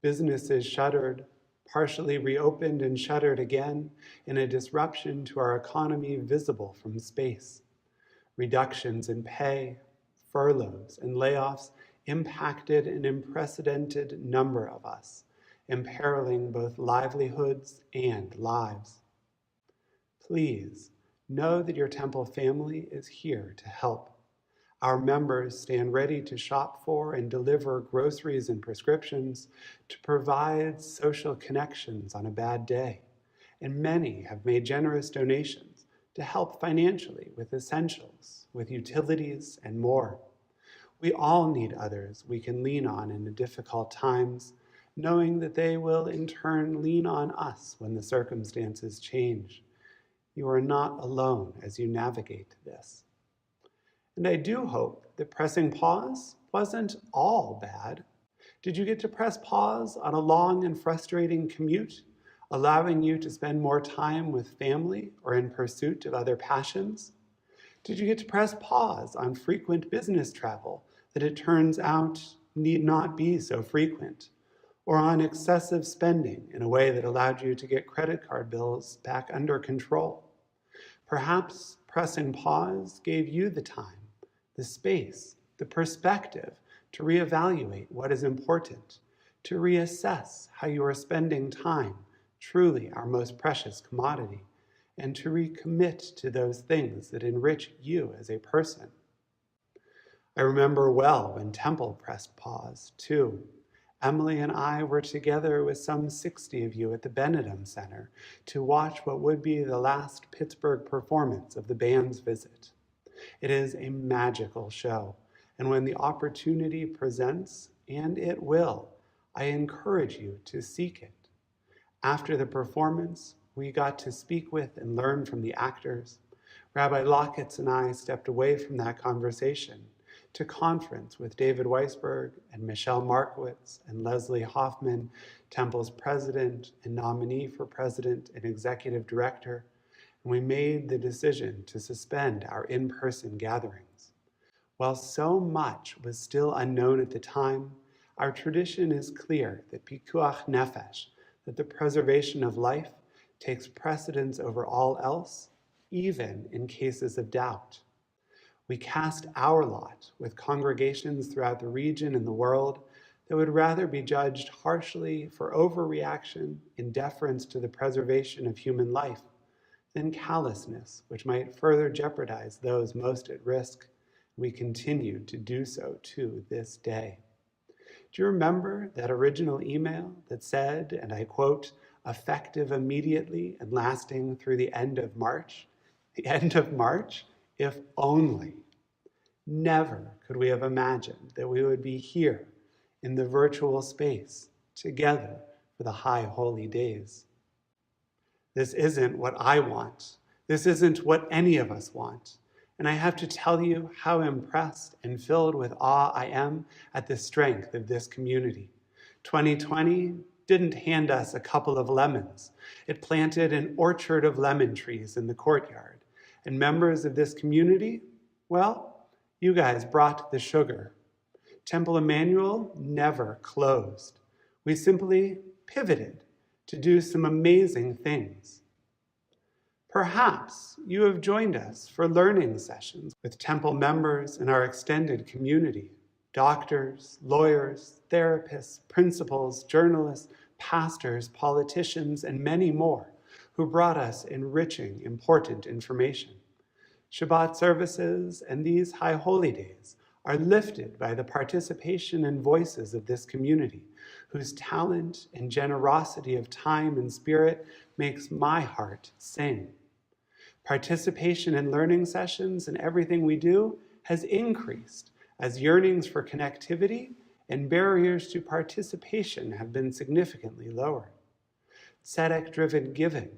Businesses shuttered, partially reopened and shuttered again in a disruption to our economy visible from space. Reductions in pay, furloughs, and layoffs impacted an unprecedented number of us, imperiling both livelihoods and lives. Please know that your temple family is here to help. Our members stand ready to shop for and deliver groceries and prescriptions, to provide social connections on a bad day. And many have made generous donations to help financially with essentials, with utilities, and more. We all need others we can lean on in the difficult times, knowing that they will in turn lean on us when the circumstances change. You are not alone as you navigate this. And I do hope that pressing pause wasn't all bad. Did you get to press pause on a long and frustrating commute, allowing you to spend more time with family or in pursuit of other passions? Did you get to press pause on frequent business travel that it turns out need not be so frequent, or on excessive spending in a way that allowed you to get credit card bills back under control? Perhaps pressing pause gave you the time, the space, the perspective to reevaluate what is important, to reassess how you are spending time, truly our most precious commodity, and to recommit to those things that enrich you as a person. I remember well when Temple pressed pause, too. Emily and I were together with some 60 of you at the Benedum Center to watch what would be the last Pittsburgh performance of the band's visit. It is a magical show, and when the opportunity presents, and it will, I encourage you to seek it. After the performance, we got to speak with and learn from the actors. Rabbi Locketz and I stepped away from that conversation to conference with David Weisberg and Michelle Markowitz and Leslie Hoffman, Temple's president and nominee for president and executive director, and we made the decision to suspend our in-person gatherings. While so much was still unknown at the time, our tradition is clear that pikuach nefesh, that the preservation of life takes precedence over all else, even in cases of doubt. We cast our lot with congregations throughout the region and the world that would rather be judged harshly for overreaction in deference to the preservation of human life than callousness, which might further jeopardize those most at risk. We continue to do so to this day. Do you remember that original email that said, and I quote, effective immediately and lasting through the end of March? The end of March? If only. Never could we have imagined that we would be here in the virtual space together for the high holy days. This isn't what I want. This isn't what any of us want. And I have to tell you how impressed and filled with awe I am at the strength of this community. 2020 didn't hand us a couple of lemons. It planted an orchard of lemon trees in the courtyard. And members of this community, well, you guys brought the sugar. Temple Emanuel never closed. We simply pivoted to do some amazing things. Perhaps you have joined us for learning sessions with Temple members in our extended community, doctors, lawyers, therapists, principals, journalists, pastors, politicians, and many more who brought us enriching, important information. Shabbat services and these high holy days are lifted by the participation and voices of this community, whose talent and generosity of time and spirit makes my heart sing. Participation in learning sessions and everything we do has increased as yearnings for connectivity and barriers to participation have been significantly lowered. Tzedek-driven giving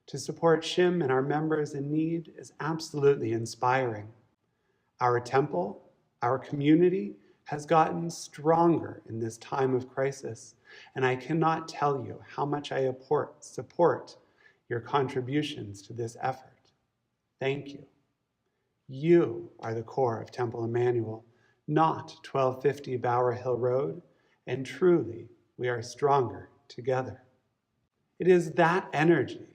to support Shim and our members in need is absolutely inspiring. Our temple, our community, has gotten stronger in this time of crisis, and I cannot tell you how much I support your contributions to this effort. Thank you. You are the core of Temple Emanuel, not 1250 Bower Hill Road, and truly, we are stronger together. It is that energy,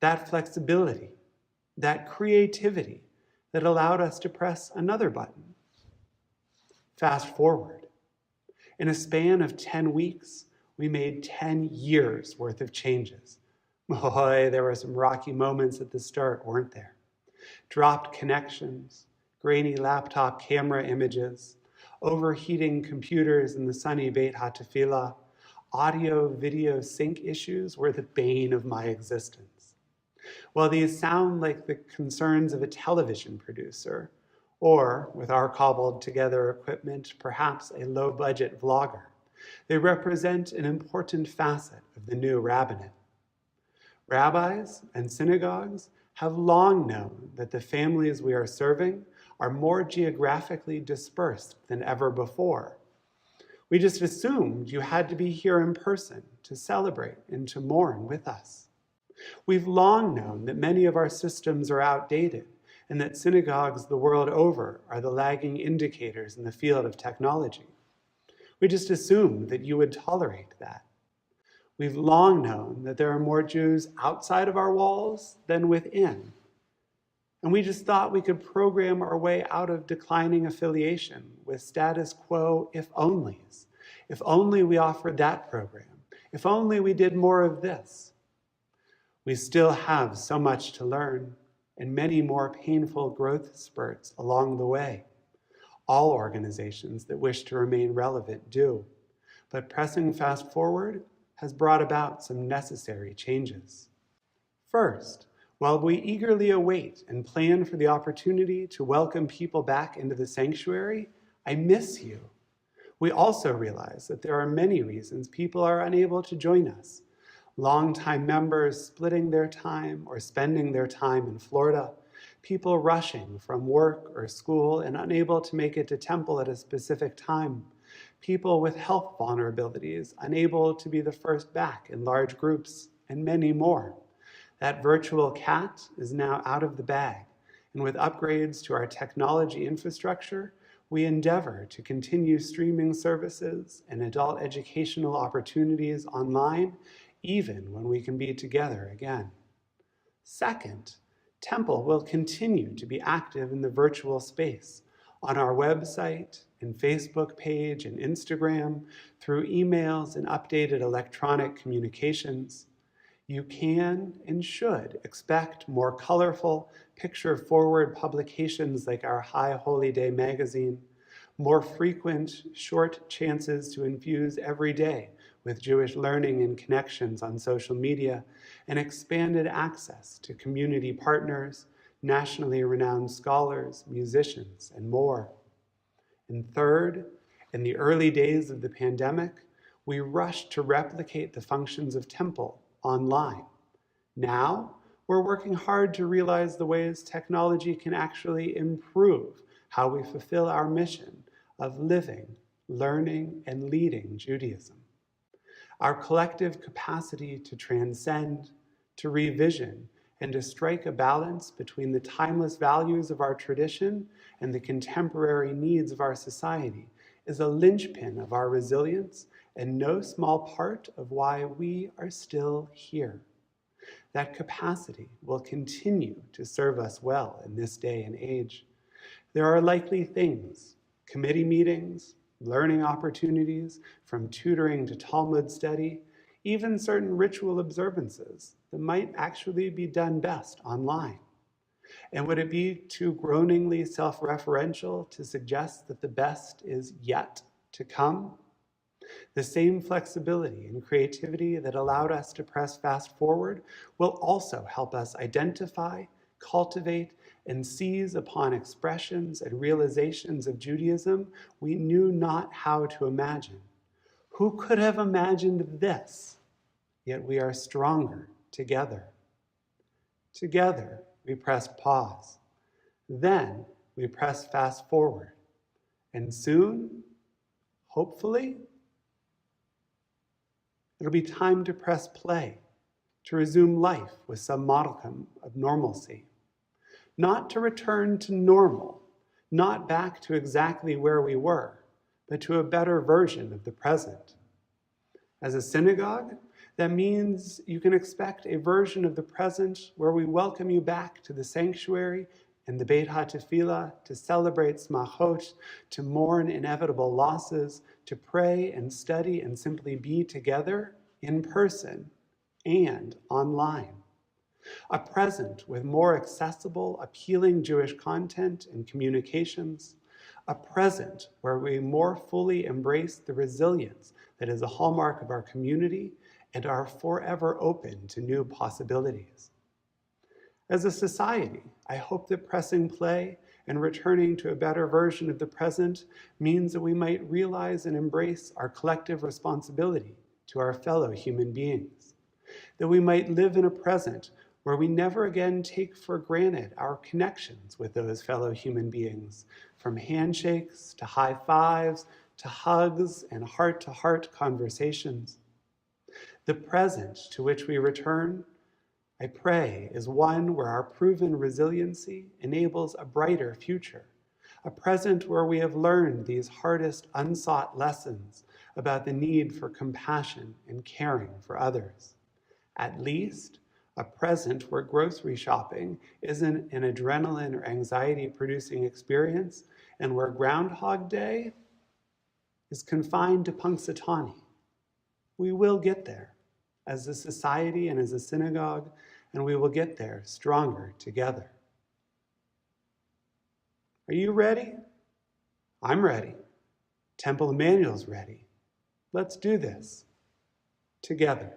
that flexibility, that creativity that allowed us to press another button. Fast forward. In a span of 10 weeks, we made 10 years worth of changes. Boy, there were some rocky moments at the start, weren't there? Dropped connections, grainy laptop camera images, overheating computers in the sunny Beit HaTefillah, audio-video sync issues were the bane of my existence. While these sound like the concerns of a television producer, or, with our cobbled together equipment, perhaps a low-budget vlogger, they represent an important facet of the new rabbinate. Rabbis and synagogues have long known that the families we are serving are more geographically dispersed than ever before. We just assumed you had to be here in person to celebrate and to mourn with us. We've long known that many of our systems are outdated and that synagogues the world over are the lagging indicators in the field of technology. We just assumed that you would tolerate that. We've long known that there are more Jews outside of our walls than within. And we just thought we could program our way out of declining affiliation with status quo if-onlys. If only we offered that program. If only we did more of this. We still have so much to learn and many more painful growth spurts along the way. All organizations that wish to remain relevant do. But pressing fast forward has brought about some necessary changes. First, while we eagerly await and plan for the opportunity to welcome people back into the sanctuary, I miss you. We also realize that there are many reasons people are unable to join us. Longtime members splitting their time or spending their time in Florida, people rushing from work or school and unable to make it to temple at a specific time, people with health vulnerabilities unable to be the first back in large groups, and many more. That virtual cat is now out of the bag, and with upgrades to our technology infrastructure, we endeavor to continue streaming services and adult educational opportunities online even when we can be together again. Second, Temple will continue to be active in the virtual space, on our website and Facebook page and Instagram, through emails and updated electronic communications. You can and should expect more colorful, picture-forward publications like our High Holy Day magazine, more frequent, short chances to infuse every day with Jewish learning and connections on social media, and expanded access to community partners, nationally renowned scholars, musicians, and more. And third, in the early days of the pandemic, we rushed to replicate the functions of Temple online. Now, we're working hard to realize the ways technology can actually improve how we fulfill our mission of living, learning, and leading Judaism. Our collective capacity to transcend, to revision, and to strike a balance between the timeless values of our tradition and the contemporary needs of our society is a linchpin of our resilience and no small part of why we are still here. That capacity will continue to serve us well in this day and age. There are likely things, committee meetings, learning opportunities, from tutoring to Talmud study, even certain ritual observances that might actually be done best online. And would it be too groaningly self-referential to suggest that the best is yet to come? The same flexibility and creativity that allowed us to press fast forward will also help us identify, cultivate, and seize upon expressions and realizations of Judaism we knew not how to imagine. Who could have imagined this? Yet we are stronger together. Together, we press pause. Then we press fast forward. And soon, hopefully, it'll be time to press play, to resume life with some modicum of normalcy. Not to return to normal, not back to exactly where we were, but to a better version of the present. As a synagogue, that means you can expect a version of the present where we welcome you back to the sanctuary and the Beit HaTefillah to celebrate smachot, to mourn inevitable losses, to pray and study and simply be together in person and online. A present with more accessible, appealing Jewish content and communications. A present where we more fully embrace the resilience that is a hallmark of our community and are forever open to new possibilities. As a society, I hope that pressing play and returning to a better version of the present means that we might realize and embrace our collective responsibility to our fellow human beings. That we might live in a present where we never again take for granted our connections with those fellow human beings, from handshakes to high fives to hugs and heart-to-heart conversations. The present to which we return, I pray, is one where our proven resiliency enables a brighter future, a present where we have learned these hardest unsought lessons about the need for compassion and caring for others. At least, a present where grocery shopping isn't an adrenaline or anxiety-producing experience, and where Groundhog Day is confined to Punxsutawney. We will get there as a society and as a synagogue, and we will get there stronger together. Are you ready? I'm ready. Temple Emanuel's ready. Let's do this together.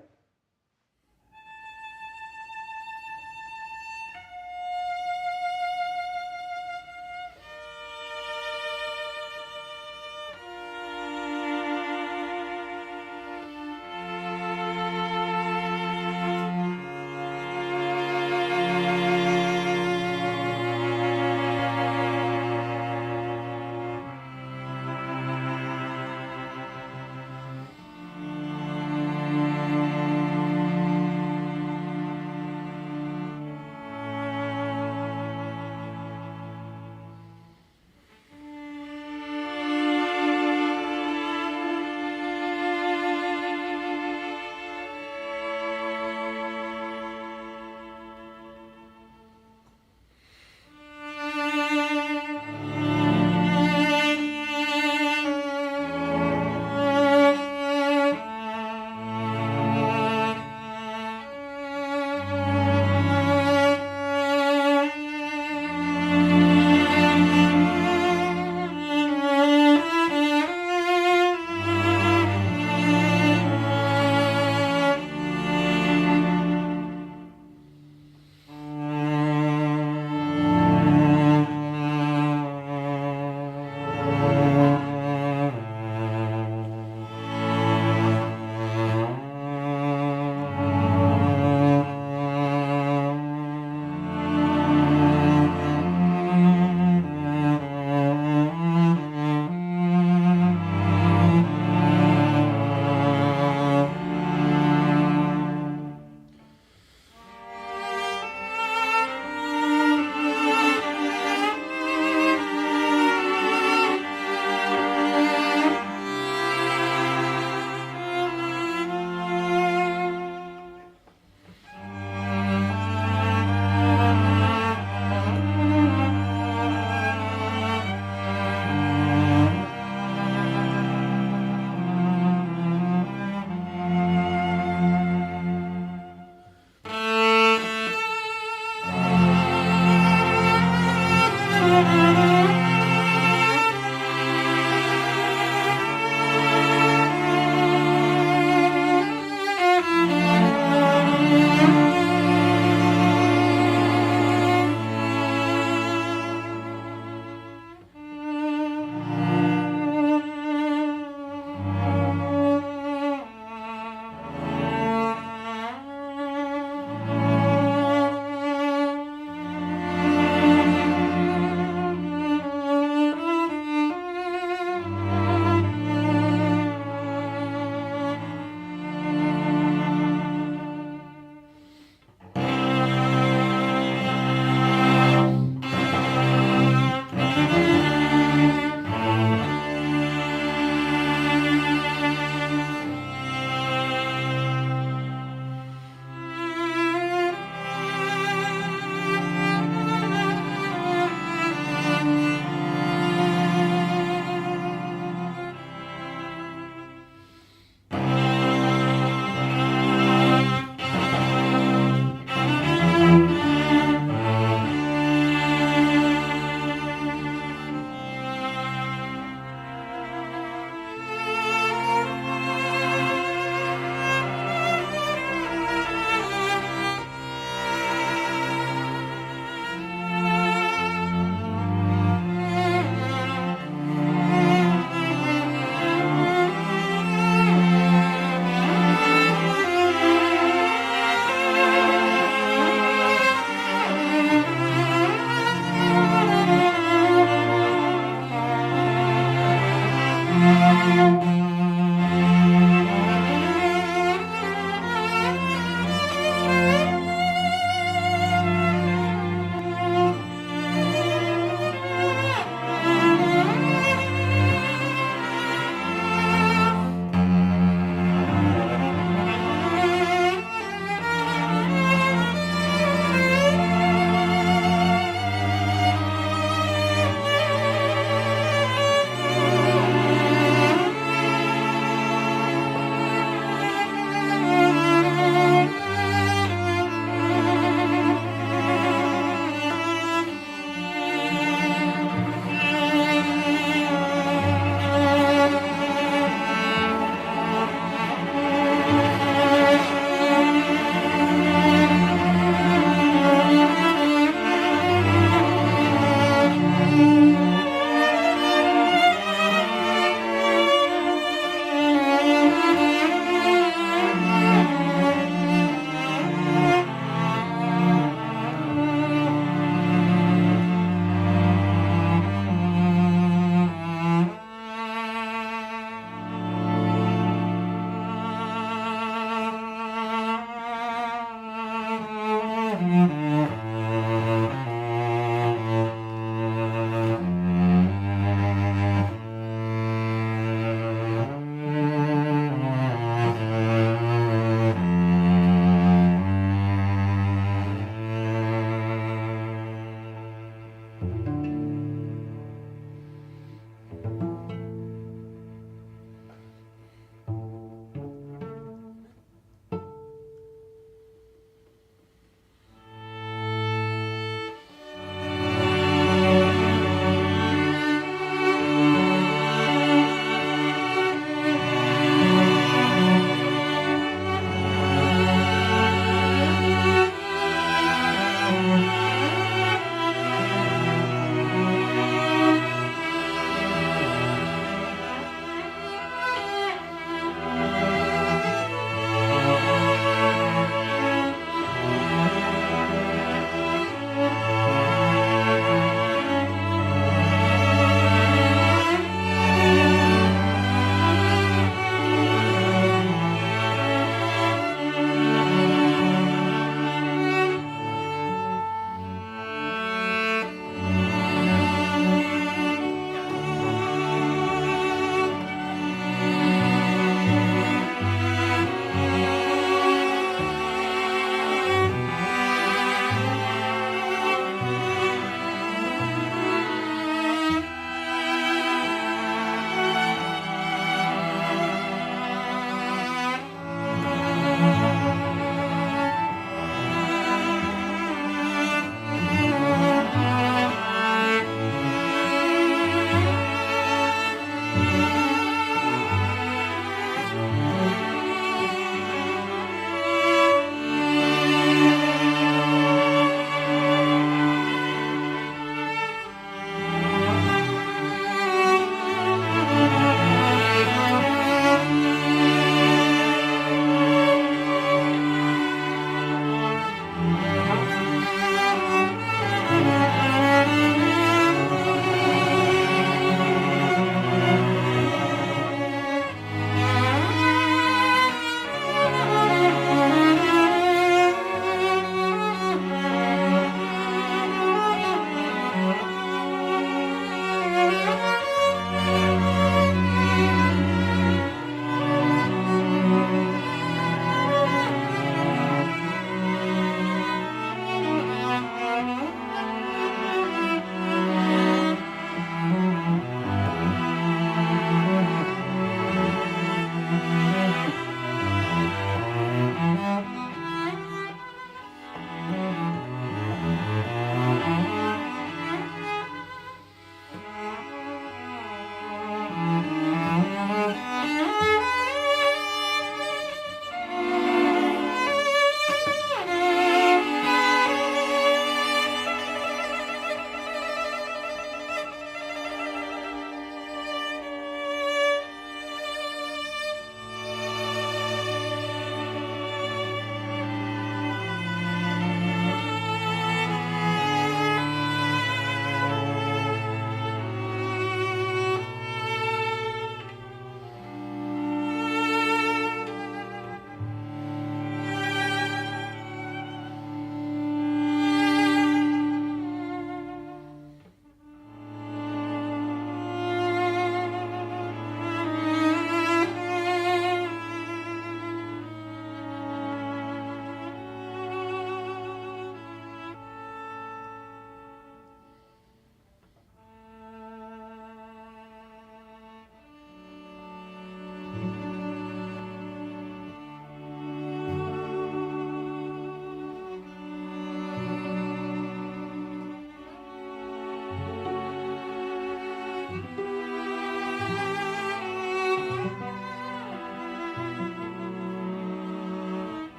Tovah.